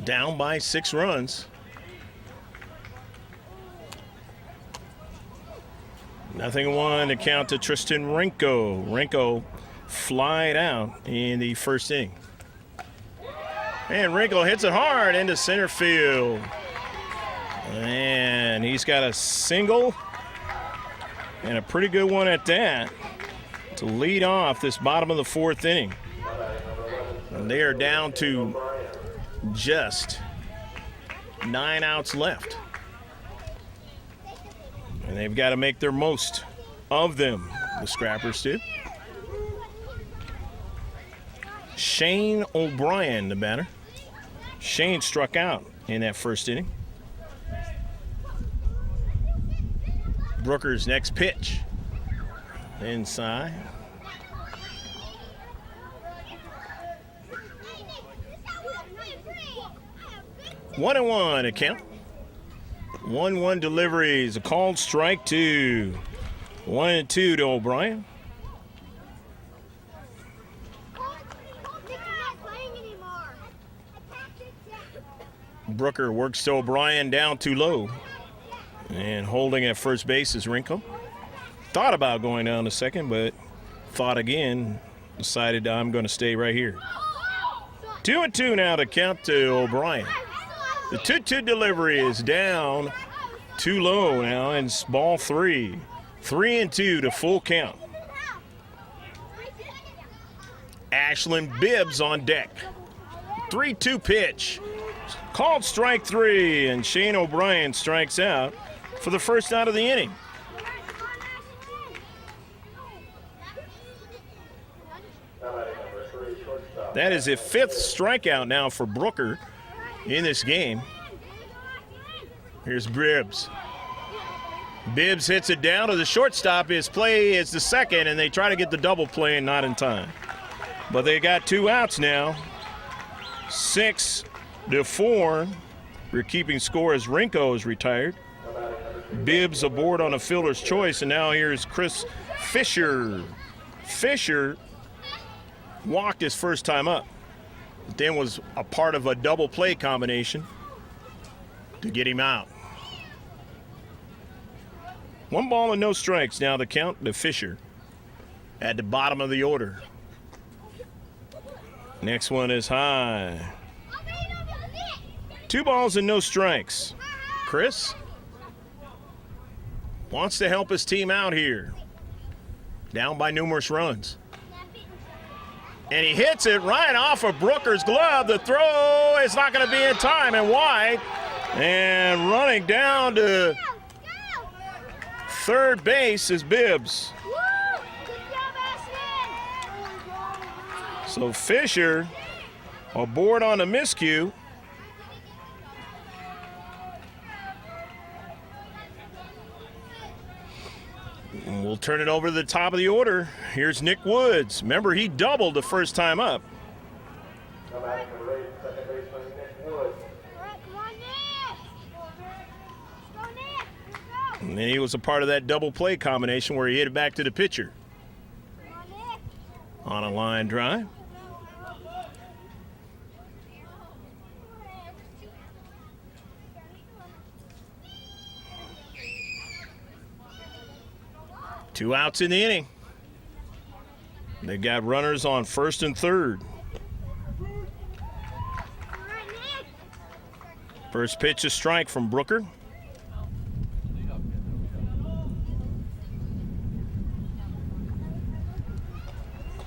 Down by 6 runs. 0-1 to count to Tristan Renko. Renko flied out in the first inning. And Renko hits it hard into center field. And he's got a single, and a pretty good one at that, to lead off this bottom of the fourth inning. And they are down to just 9 outs left. And they've got to make their most of them, the Scrappers do. Shane O'Brien, the batter. Shane struck out in that first inning. Brooker's next pitch. Inside. One and one to count. 1-1 deliveries. A called strike 2. 1-2 to O'Brien. Brooker works to O'Brien down too low. And holding at first base is Renko. Thought about going down to second, but thought again. Decided I'm going to stay right here. 2-2 now to count to O'Brien. The 2-2 delivery is down too low now, and it's ball 3. 3-2 to full count. Ashland Bibbs on deck. 3-2 pitch. Called strike 3, and Shane O'Brien strikes out for the first out of the inning. That is a 5th strikeout now for Brooker in this game. Here's Bibbs. Bibbs hits it down to the shortstop. His play is the second, and they try to get the double play and not in time. But they got 2 outs now. 6-4. We're keeping score as Renko is retired. Bibbs aboard on a fielder's choice, and now here's Chris Fisher. Fisher walked his first time up, but then was a part of a double play combination to get him out. 1 ball and no strikes now to count to Fisher at the bottom of the order. Next one is high. 2 balls and no strikes. Chris? wants to help his team out here. Down by numerous runs. And he hits it right off of Brooker's glove. The throw is not going to be in time and wide. And running down to third base is Bibbs. So Fisher aboard on a miscue. And we'll turn it over to the top of the order. Here's Nick Woods. Remember, he doubled the first time up. And then he was a part of that double play combination where he hit it back to the pitcher. On a line drive. Two outs in the inning. They got runners on first and third. First pitch, a strike from Brooker.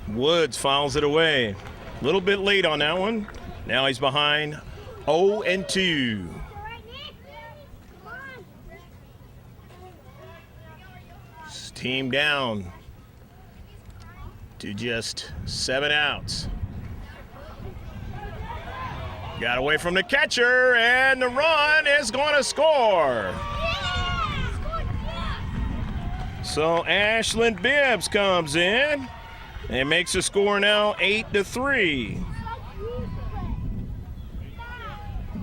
Woods fouls it away. A little bit late on that one. Now he's behind 0-2. Team down to just 7 outs. Got away from the catcher, and the run is going to score. So Ashland Bibbs comes in and makes the score now 8-3.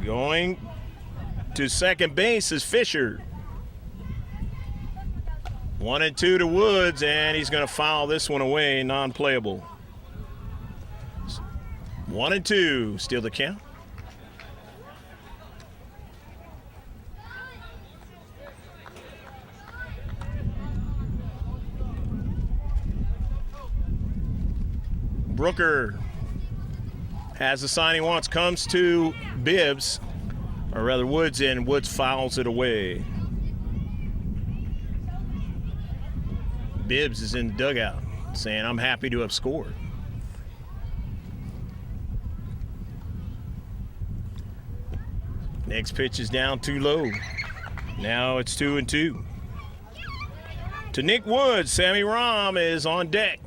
Going to second base is Fisher. 1-2 to Woods, and he's going to foul this one away, non-playable. 1-2, steal the count. Brooker has the sign he wants, comes to Bibbs, or rather Woods, and Woods fouls it away. Bibbs is in the dugout saying, I'm happy to have scored. Next pitch is down too low. Now it's 2-2. To Nick Woods, Sammy Rahm is on deck.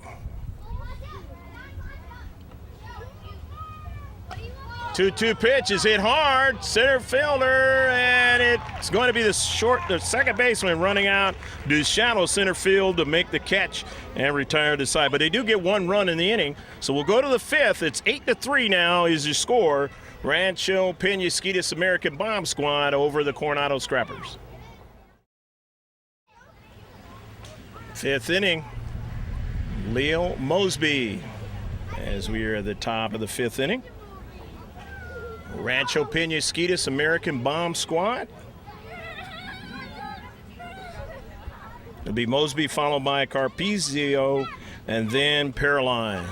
2-2 pitch is hit hard, center fielder, and it's going to be the second baseman running out to shallow center field to make the catch and retire the side. But they do get one run in the inning, so we'll go to the fifth. It's 8-3 now is your score. Rancho Penasquitos American Bomb Squad over the Coronado Scrappers. Fifth inning, Leo Mosby as we are at the top of the fifth inning. Rancho Penasquitos American Bomb Squad. It'll be Mosby followed by Carpizio and then Paroline.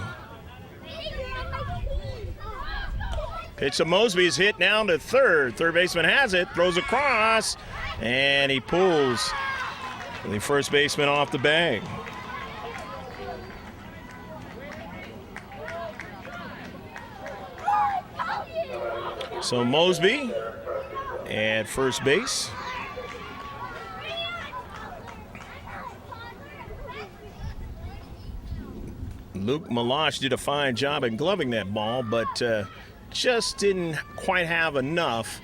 Pitch to Mosby's hit down to third. Third baseman has it, throws across, and he pulls the first baseman off the bag. So Mosby at first base. Luke Malash did a fine job in gloving that ball, but just didn't quite have enough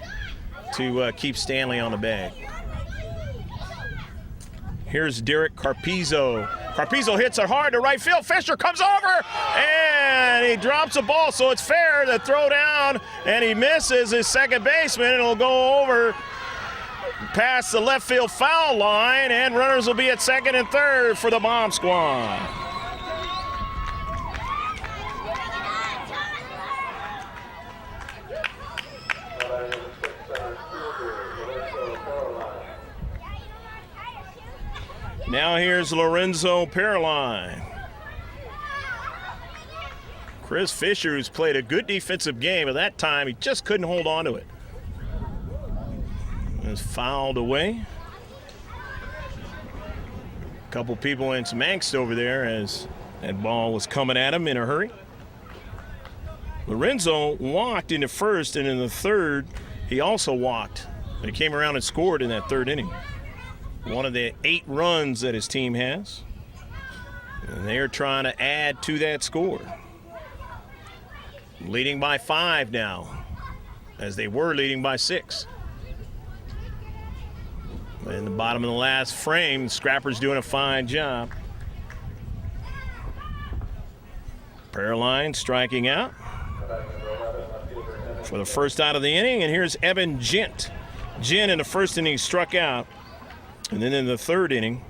to keep Stanley on the bag. Here's Derek Carpizzo. Carpizzo hits it hard to right field. Fisher comes over, and he drops the ball, so it's fair to throw down, and he misses his second baseman, and it'll go over past the left field foul line, and runners will be at second and third for the Bomb Squad. Now here's Lorenzo Paroline. Chris Fisher, who's played a good defensive game, at that time he just couldn't hold on to it. It's fouled away. Couple people in some angst over there as that ball was coming at him in a hurry. Lorenzo walked in the first, and in the third, he also walked. He came around and scored in that third inning. One of the 8 runs that his team has. And they're trying to add to that score. Leading by 5 now, as they were leading by 6. In the bottom of the last frame, the Scrappers doing a fine job. Paroline striking out for the first out of the inning, and here's Evan Gent. Gent in the first inning struck out, and then in the third inning,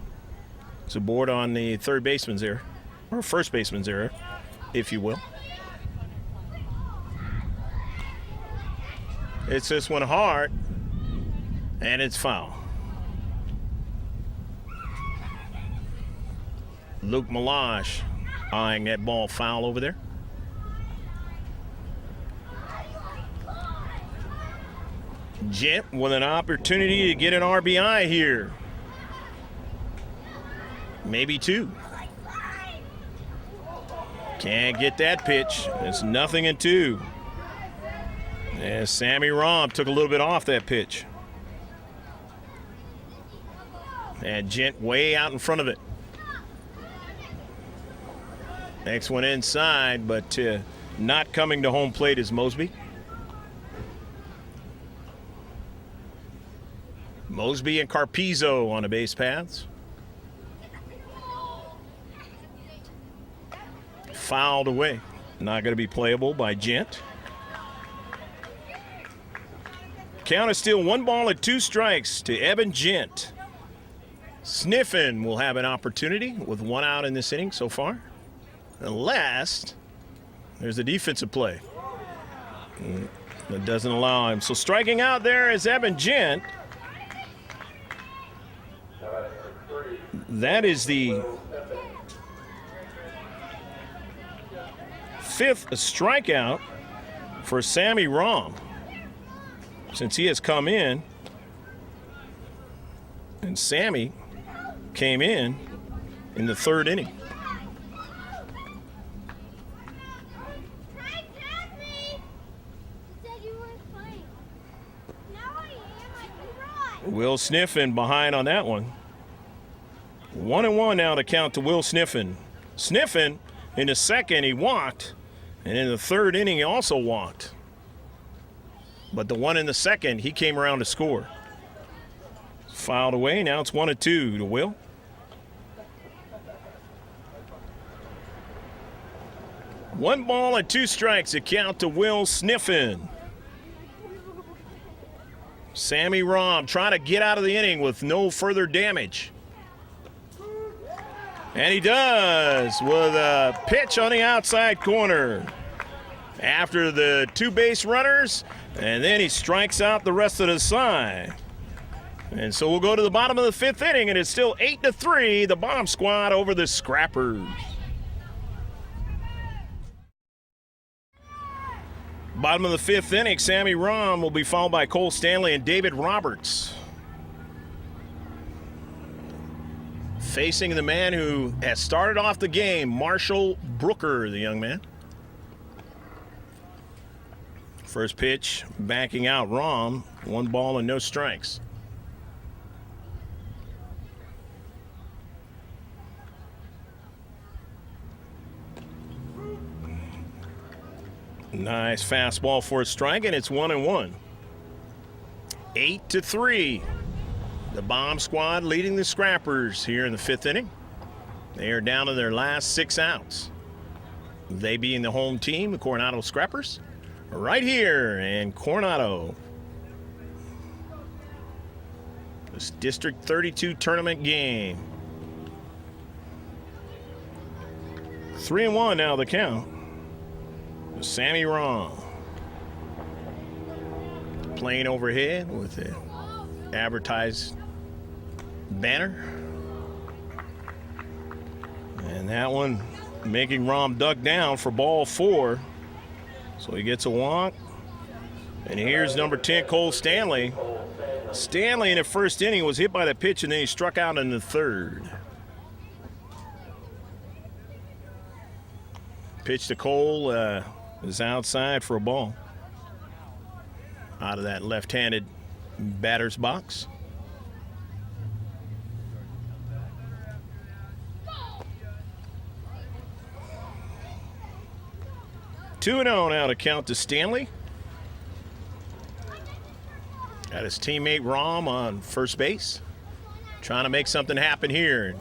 it's aboard on the third baseman's error, or first baseman's error, if you will. It's this one hard, and it's foul. Luke Malage eyeing that ball foul over there. Gent with an opportunity to get an RBI here. Maybe 2. Can't get that pitch. It's 0-2. And Sammy Rom took a little bit off that pitch. And Gent way out in front of it. Next one inside, but not coming to home plate is Mosby. Mosby and Carpizzo on the base paths. Fouled away. Not going to be playable by Gent. Count is still 1-2 to Evan Gent. Sniffen will have an opportunity with 1 out in this inning so far. Unless there's a defensive play that doesn't allow him. So striking out there is Evan Gent. That is the 5th strikeout for Sammy Rom since he has come in. And Sammy came in the third inning. Will Sniffen behind on that one. 1-1 now to count to Will Sniffen. Sniffen in the second, he walked. And in the third inning, he also walked. But the one in the second, he came around to score. Fouled away. Now it's 1-2 to Will. One ball and 2 strikes to count to Will Sniffen. Sammy Rom trying to get out of the inning with no further damage. And he does with a pitch on the outside corner. After the 2 base runners, and then he strikes out the rest of the side. And so we'll go to the bottom of the 5th inning, and it's still 8-3, the Bomb Squad over the Scrappers. Bottom of the 5th inning, Sammy Rom will be followed by Cole Stanley and David Roberts. Facing the man who has started off the game, Marshall Brooker, the young man. First pitch, backing out Rom, 1 ball and no strikes. Nice fastball for a strike, and it's 1-1. 8-3. The Bomb Squad leading the Scrappers here in the 5th inning. They are down to their last 6 outs. They being the home team, the Coronado Scrappers, right here in Coronado. This District 32 tournament game. 3-1 now the count. Sammy Rom playing overhead with the advertised banner. And that one making Rom duck down for ball 4. So he gets a walk. And here's number 10, Cole Stanley. Stanley in the first inning was hit by the pitch, and then he struck out in the third. Pitch to Cole is outside for a ball. Out of that left-handed batter's box. Two and oh now to count to Stanley. Got his teammate Rom on first base. Trying to make something happen here.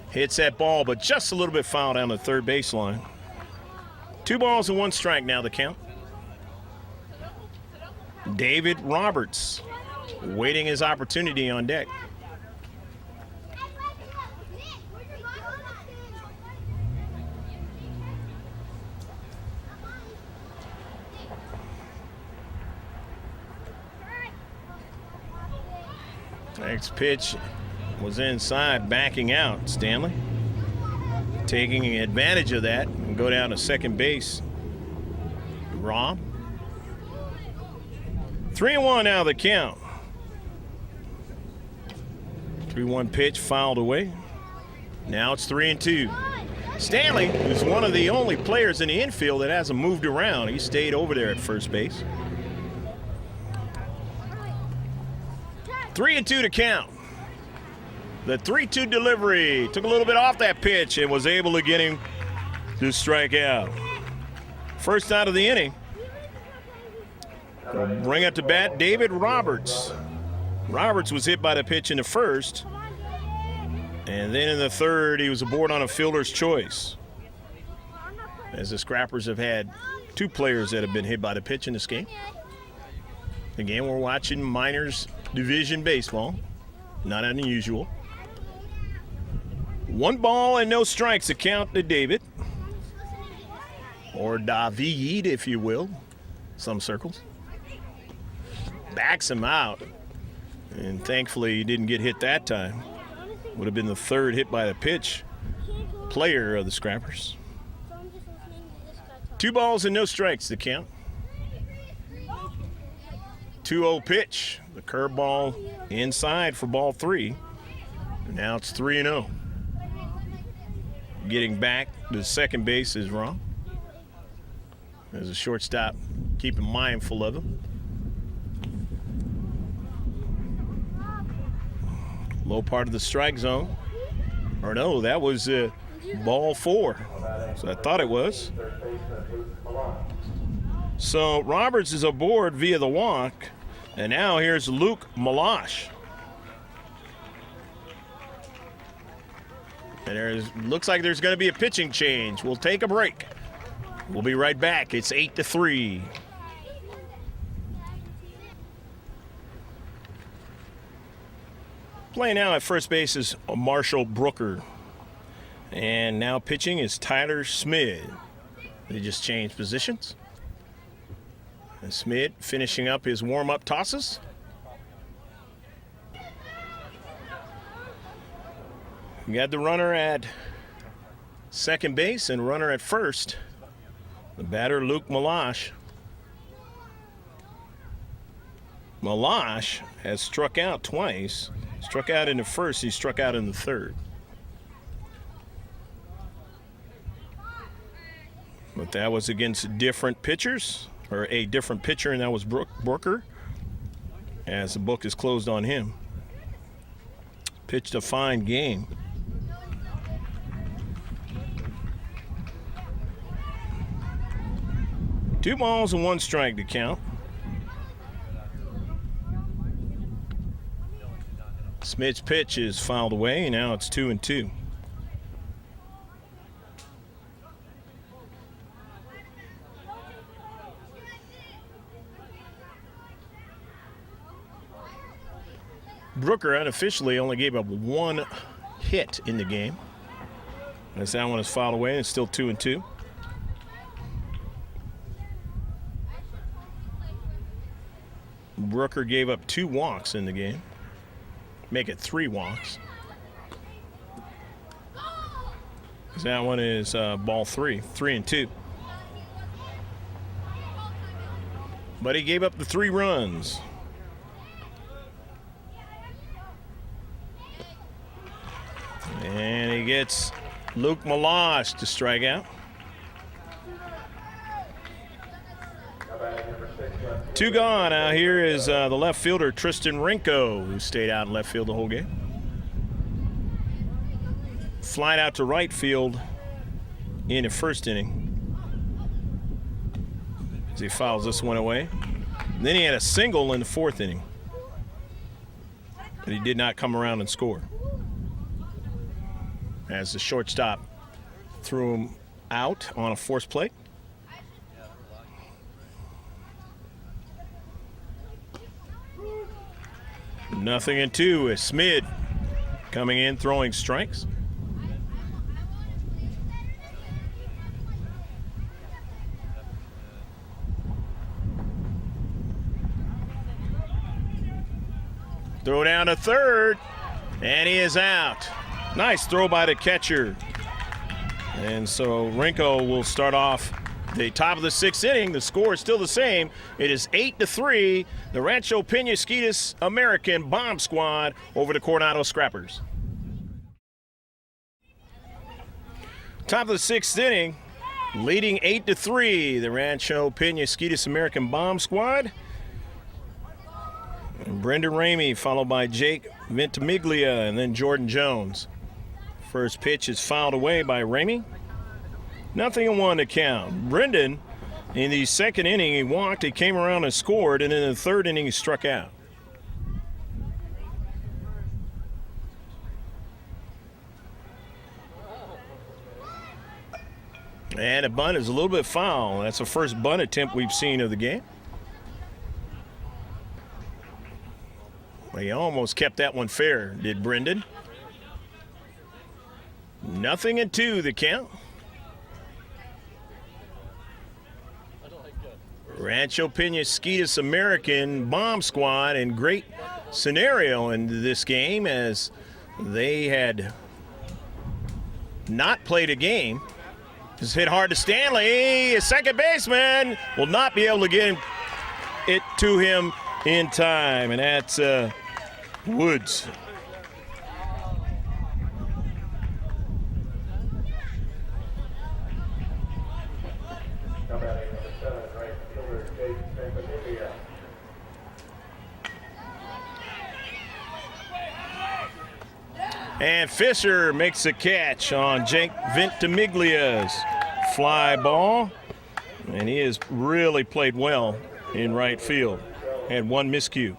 Hits that ball, but just a little bit foul down the third baseline. 2 balls and 1 strike now the count. David Roberts waiting his opportunity on deck. Next pitch was inside, backing out. Stanley taking advantage of that and go down to second base. Rom. 3-1 now the count. 3-1 pitch fouled away. Now it's 3-2. Stanley is one of the only players in the infield that hasn't moved around. He stayed over there at first base. 3-2 to count. The 3-2 delivery took a little bit off that pitch and was able to get him to strike out. First out of the inning. Bring up to bat David Roberts. Roberts was hit by the pitch in the first. And then in the third, he was aboard on a fielder's choice. As the Scrappers have had 2 players that have been hit by the pitch in this game. Again, we're watching minors division baseball. Not unusual. 1 ball and no strikes to count to David. Or David, if you will. Some circles. Backs him out. And thankfully he didn't get hit that time. Would have been the third hit by the pitch player of the Scrappers. 2 balls and no strikes to count. 2-0 pitch. The curveball inside for ball 3. Now it's 3-0. Getting back to second base is Rom. There's a shortstop keeping mindful of him. Low part of the strike zone. Or no, that was ball 4. So I thought it was. So Roberts is aboard via the walk. And now here's Luke Malash. And looks like there's going to be a pitching change. We'll take a break. We'll be right back. It's 8-3. Playing now at first base is Marshall Brooker. And now pitching is Tyler Smid. They just changed positions. And Smid finishing up his warm-up tosses. We got the runner at second base and runner at first. The batter, Luke Malash. Malash has struck out twice. Struck out in the first, he struck out in the third. But that was against different pitchers, or a different pitcher, and that was Brooker, as the book is closed on him. Pitched a fine game. Two balls and 1 strike to count. Smith's pitch is fouled away, and now it's 2-2. Brooker unofficially only gave up 1 hit in the game. As that one is fouled away, and it's still 2-2. Brooker gave up 2 walks in the game. Make it 3 walks. That one is ball 3, 3-2. But he gave up the 3 runs. And he gets Luke Malash to strike out. Two gone. Now here is the left fielder, Tristan Rinko, who stayed out in left field the whole game. Flying out to right field in the first inning as he fouls this one away. And then he had a single in the fourth inning, but he did not come around and score, as the shortstop threw him out on a force plate. Nothing in two as Smid coming in throwing strikes. Throw down to third, and he is out. Nice throw by the catcher. And so Rinko will start off the top of the sixth inning. The score is still the same. It is 8-3. The Rancho Penasquitos American Bomb Squad over the Coronado Scrappers. Top of the sixth inning, leading 8-3. The Rancho Penasquitos American Bomb Squad. And Brendan Ramey, followed by Jake Ventimiglia, and then Jordan Jones. First pitch is fouled away by Ramey. 0-1 to count. Brendan, in the second inning, he walked, he came around and scored, and in the third inning, he struck out. And a bunt is a little bit foul. That's the first bunt attempt we've seen of the game. He almost kept that one fair, did Brendan. 0-2 the count. Rancho Penasquitos American Bomb Squad in great scenario in this game, as they had not played a game. Just hit hard to Stanley. A second baseman will not be able to get it to him in time, and that's Woods. And Fisher makes a catch on Jake Ventimiglia's fly ball, and he has really played well in right field. Had one miscue.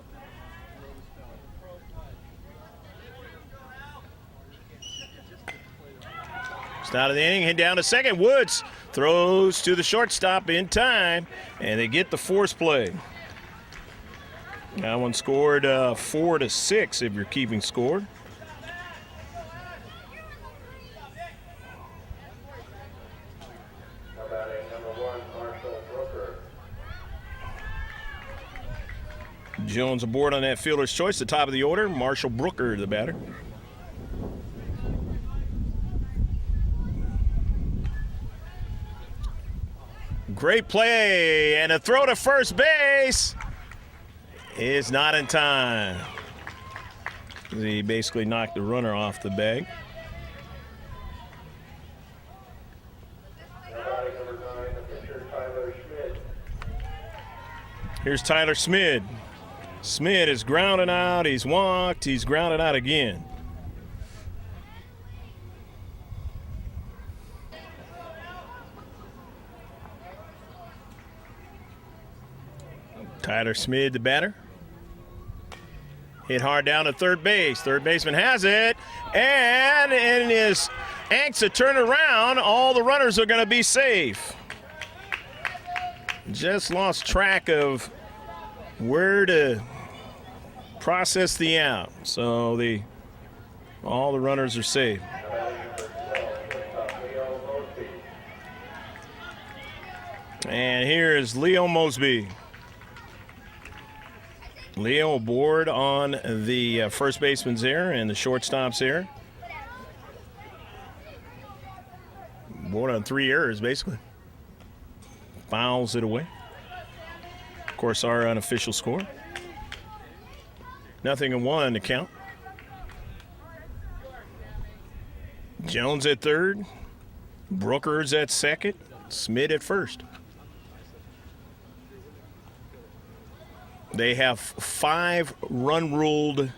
Start of the inning, hit down to second. Woods throws to the shortstop in time, and they get the force play. That one scored 4-6 if you're keeping score. Jones aboard on that fielder's choice, the top of the order. Marshall Brooker, the batter. Great play, and a throw to first base is not in time. He basically knocked the runner off the bag. Here's Tyler Smid. Smid is grounded out, he's walked, he's grounded out again. Tyler Smid, the batter. Hit hard down to third base. Third baseman has it, and in his angst to turn around, all the runners are going to be safe. Just lost track of where to process the out. So all the runners are safe. And here is Leo Mosby. Leo aboard on the first baseman's error and the shortstop's error. Aboard on 3 errors, basically. Fouls it away. Of course, our unofficial score. 0-1 to count. Jones at third. Brooker's at second. Smid at first. They have 5 run ruled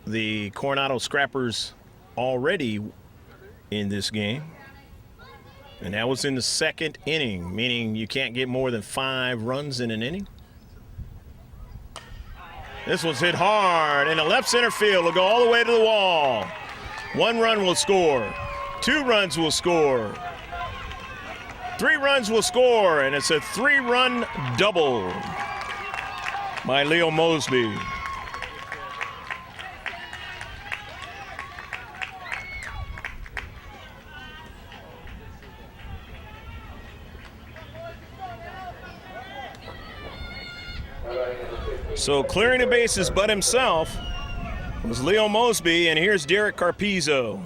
the Coronado Scrappers already in this game. And that was in the second inning, meaning you can't get more than 5 runs in an inning. This one's hit hard, and the left center field will go all the way to the wall. 1 run will score. 2 runs will score. 3 runs will score, and it's a 3-run double by Leo Mosby. So clearing the bases but himself was Leo Mosby, and here's Derek Carpizzo.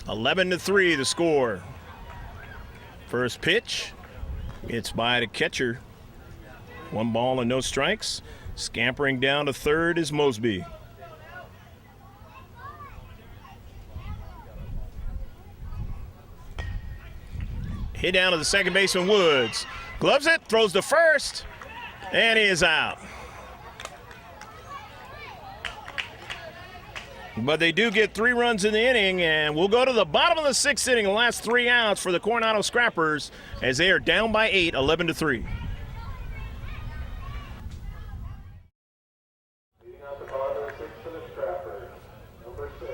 11-3 the score. First pitch, it's by the catcher. 1 ball and no strikes. Scampering down to third is Mosby. Hit down to the second baseman, Woods. Gloves it, throws to first, and he is out. But they do get 3 runs in the inning, and we'll go to the bottom of the 6th inning, the last 3 outs for the Coronado Scrappers as they are down by 8, 11-3. Leading out the bottom of the 6th for the Scrappers, number 6,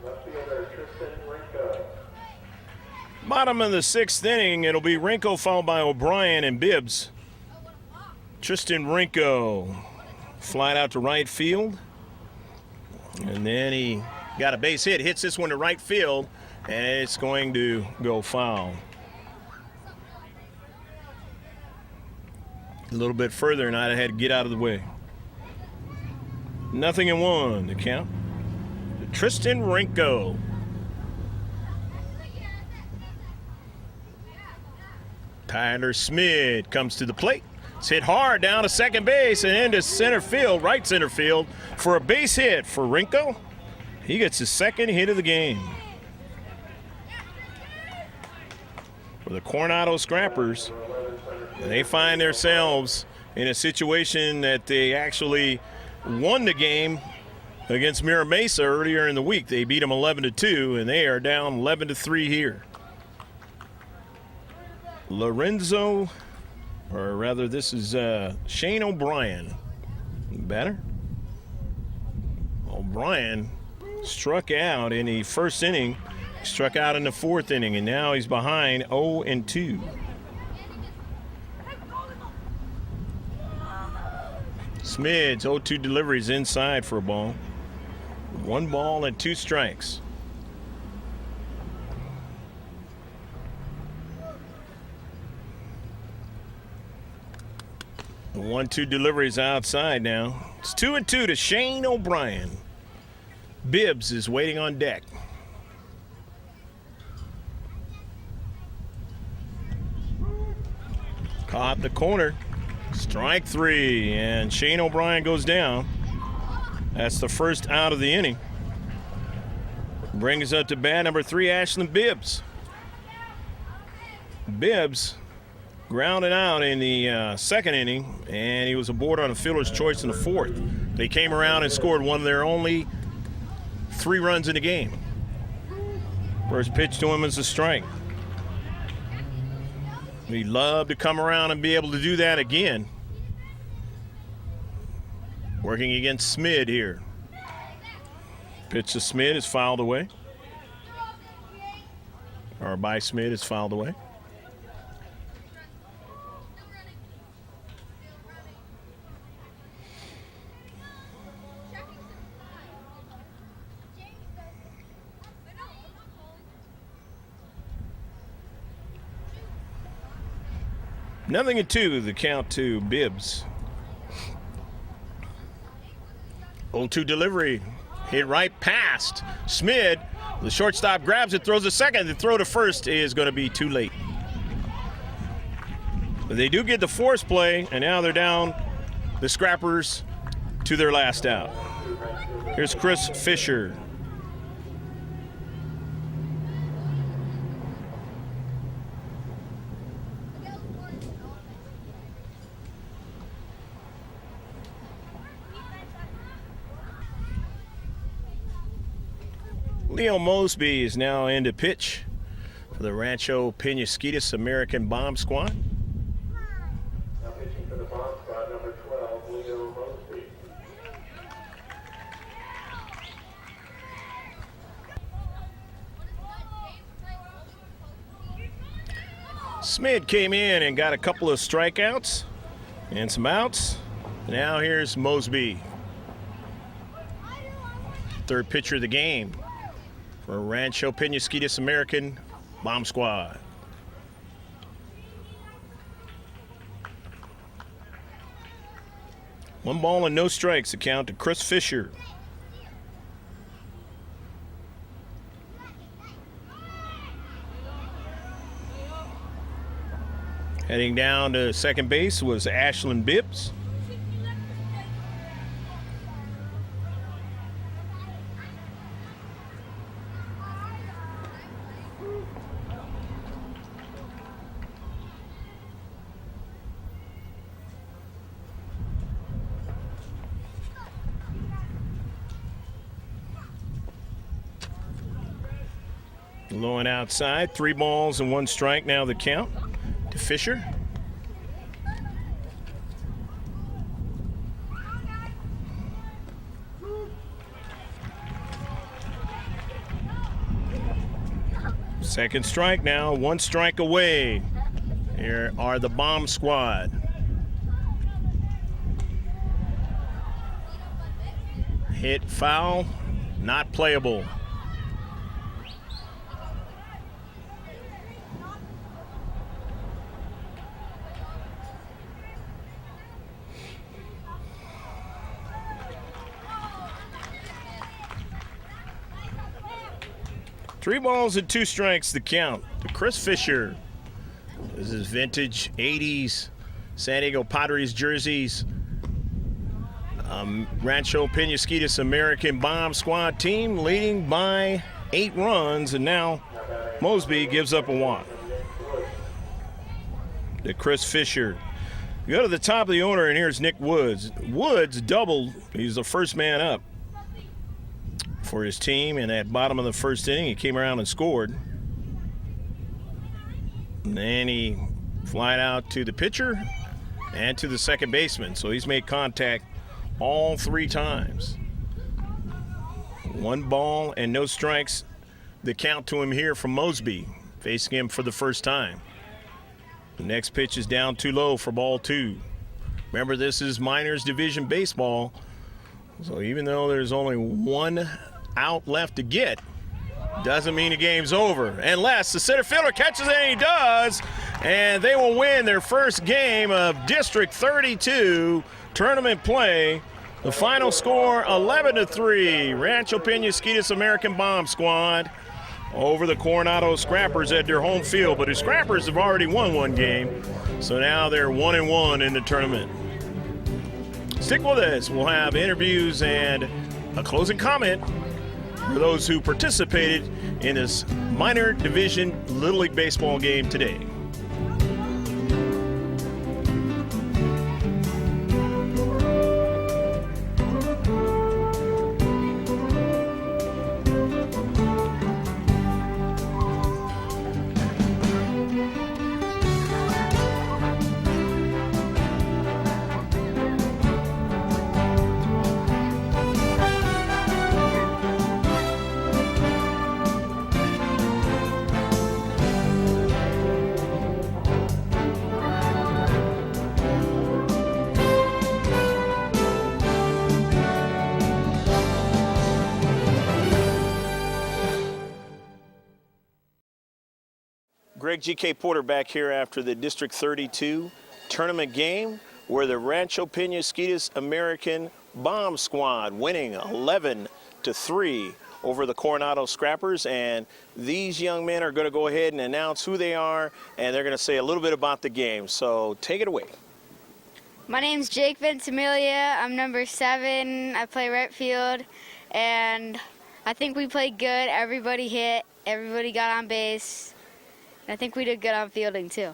left fielder Tristan Rinko. Bottom of the 6th inning, it'll be Rinko followed by O'Brien and Bibbs. Tristan Rinko flied out to right field. And then he got a base hit, hits this one to right field, and it's going to go foul. A little bit further, and I'd have had to get out of the way. 0-1 to count. Tristan Rinko. Tyler Smid comes to the plate. It's hit hard down to second base and into center field, right center field, for a base hit for Rinko. He gets his 2nd hit of the game. For the Coronado Scrappers, they find themselves in a situation that they actually won the game against Mira Mesa earlier in the week. They beat them 11-2, and they are down 11-3 here. Lorenzo, or rather this is Shane O'Brien. Batter. O'Brien struck out in the first inning, struck out in the 4th inning, and now he's behind 0-2. Smids, 0-2 deliveries inside for a ball. 1 ball and 2 strikes. The 1-2 deliveries outside now. It's 2-2 to Shane O'Brien. Bibbs is waiting on deck. Caught the corner. Strike 3, and Shane O'Brien goes down. That's the first out of the inning. Brings up to bat number 3, Ashland Bibbs. Bibbs grounded out in the 2nd inning, and he was aboard on a fielder's choice in the 4th. They came around and scored one of their only 3 runs in the game. First pitch to him is a strike. He'd love to come around and be able to do that again. Working against Smid here. Pitch to Smid is fouled away. Or by Smid is fouled away. Nothing at 2, the count to Bibbs. 0-2 delivery. Hit right past Smid. The shortstop grabs it, throws a second. The throw to first is going to be too late. But they do get the force play, and now they're down the Scrappers to their last out. Here's Chris Fisher. Leo Mosby is now in to pitch for the Rancho Penasquitos American Bomb Squad. Now pitching for the Bomb Squad, number 12, Leo Mosby. Smid came in and got a couple of strikeouts and some outs. Now here's Mosby, third pitcher of the game for Rancho Penasquitos American Bomb Squad. One ball and no strikes, the count to Chris Fisher. Heading down to second base was Ashlyn Bibbs. Low and outside, 3 balls and 1 strike now the count to Fisher. Second strike now, 1 strike away. Here are the Bomb Squad. Hit foul, not playable. Three balls and 2 strikes the count to Chris Fisher. This is vintage 80s San Diego Padres jerseys. Rancho Penasquitos American Bomb Squad team leading by 8 runs, and now Mosby gives up a walk to Chris Fisher. You go to the top of the order, and here's Nick Woods. Woods doubled. He's the first man up for his team in that bottom of the first inning. He came around and scored. And then he flied out to the pitcher and to the second baseman. So he's made contact all 3 times. 1 ball and no strikes. The count to him here from Mosby, facing him for the first time. The next pitch is down too low for ball 2. Remember, this is minors division baseball. So even though there's only 1 out left to get, doesn't mean the game's over. Unless the center fielder catches it, and he does, and they will win their first game of District 32 tournament play. The final score, 11-3. Rancho Penasquitos American Bomb Squad over the Coronado Scrappers at their home field. But the Scrappers have already won 1 game, so now they're 1-1 in the tournament. Stick with us. We'll have interviews and a closing comment for those who participated in this minor division Little League baseball game today. Greg G.K. Porter back here after the District 32 tournament game, where the Rancho Penasquitos American Bomb Squad winning 11-3 over the Coronado Scrappers. And these young men are going to go ahead and announce who they are, and they're going to say a little bit about the game. So take it away. My name's Jake Ventimiglia. I'm number 7. I play right field, and I think we played good. Everybody hit. Everybody got on base. And I think we did good on fielding, too.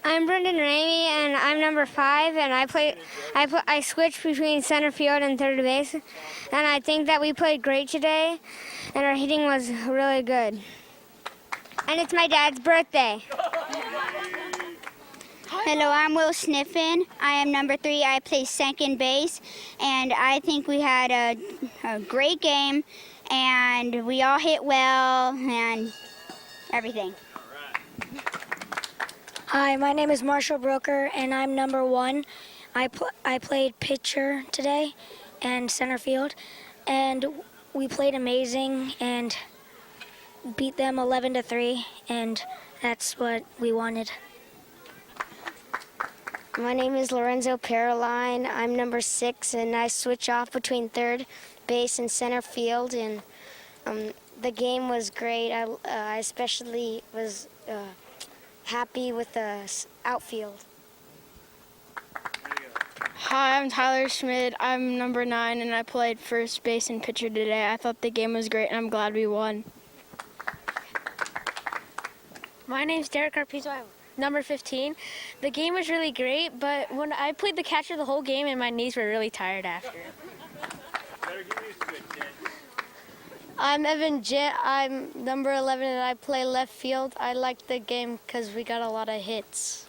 I'm Brendan Ramey, and I'm number 5, and I switched between center field and third base, and I think that we played great today, and our hitting was really good. And it's my dad's birthday. Hello, I'm Will Sniffen. I am number 3. I play second base, and I think we had a great game, and we all hit well and everything. Hi, my name is Marshall Broker, and I'm number 1. I played pitcher today and center field, and we played amazing and beat them 11-3, and that's what we wanted. My name is Lorenzo Paroline. I'm number 6, and I switch off between third base and center field, and the game was great. I especially was happy with the outfield. Hi, I'm Tyler Schmidt. I'm number 9, and I played first base and pitcher today. I thought the game was great, and I'm glad we won. My name's Derek Carpizo, number 15. The game was really great, but when I played the catcher the whole game, and my knees were really tired after. I'm Evan Jitt. I'm number 11, and I play left field. I liked the game because we got a lot of hits.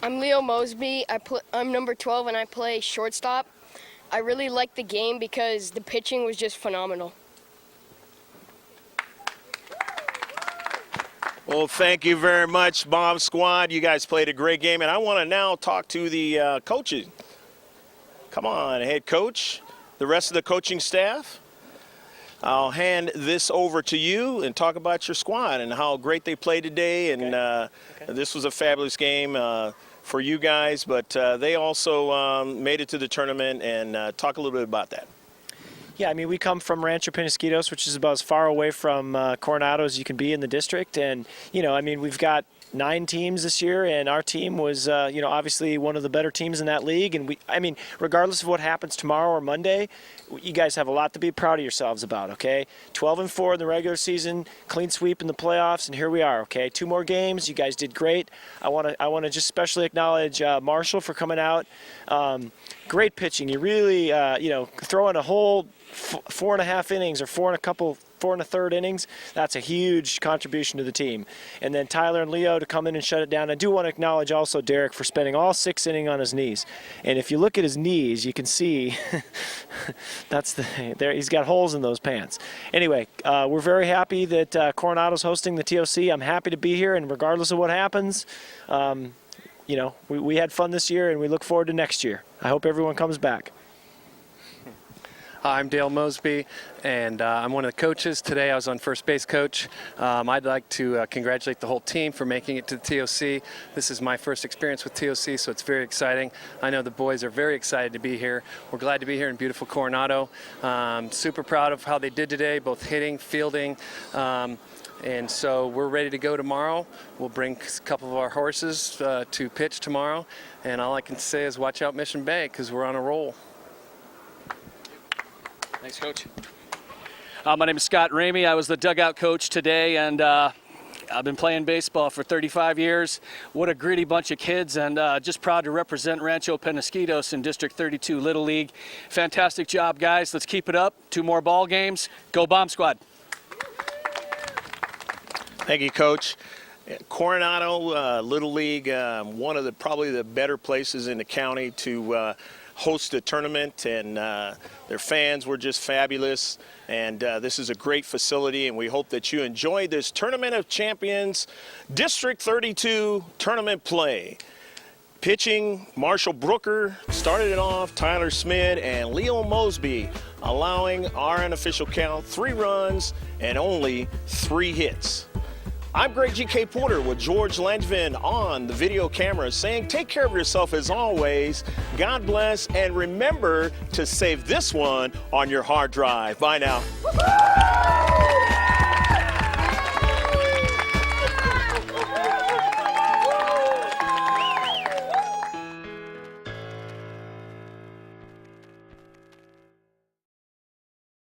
I'm Leo Mosby. I'm number 12, and I play shortstop. I really liked the game because the pitching was just phenomenal. Well, thank you very much, Bomb Squad. You guys played a great game, and I want to now talk to the coaches. Come on, head coach, the rest of the coaching staff. I'll hand this over to you and talk about your squad and how great they played today. And this was a fabulous game for you guys, but they also made it to the tournament, and talk a little bit about that. Yeah, I mean, we come from Rancho Penasquitos, which is about as far away from Coronado as you can be in the district. And, you know, I mean, we've got 9 teams this year, and our team was, you know, obviously one of the better teams in that league. And I mean, regardless of what happens tomorrow or Monday, you guys have a lot to be proud of yourselves about, okay? 12-4 in the regular season, clean sweep in the playoffs, and here we are, okay? 2 more games. You guys did great. I want to just especially acknowledge Marshall for coming out. Great pitching. You really, you know, throwing a whole 4.5 innings or 4 1/3 innings, that's a huge contribution to the team. And then Tyler and Leo to come in and shut it down. I do want to acknowledge also Derek for spending all 6 innings on his knees. And if you look at his knees, you can see he's got holes in those pants. Anyway, we're very happy that Coronado's hosting the TOC. I'm happy to be here, and regardless of what happens, you know, we had fun this year, and we look forward to next year. I hope everyone comes back. I'm Dale Mosby, and I'm one of the coaches. Today I was on first base coach. I'd like to congratulate the whole team for making it to the TOC. This is my first experience with TOC, so it's very exciting. I know the boys are very excited to be here. We're glad to be here in beautiful Coronado. Super proud of how they did today, both hitting, fielding. And so we're ready to go tomorrow. We'll bring a couple of our horses to pitch tomorrow. And all I can say is watch out Mission Bay, because we're on a roll. Thanks, Coach. My name is Scott Ramey. I was the dugout coach today, and I've been playing baseball for 35 years. What a gritty bunch of kids, and just proud to represent Rancho Penasquitos in District 32 Little League. Fantastic job, guys. Let's keep it up. 2 more ball games. Go Bomb Squad. Thank you, Coach. Coronado Little League, one of probably the better places in the county to host a tournament, and their fans were just fabulous. And this is a great facility, and we hope that you enjoy this Tournament of Champions District 32 tournament play. Pitching, Marshall Brooker started it off, Tyler Smith and Leo Mosby, allowing our unofficial count 3 runs and only 3 hits. I'm Greg G.K. Porter with George Langevin on the video camera saying take care of yourself as always. God bless, and remember to save this one on your hard drive. Bye now.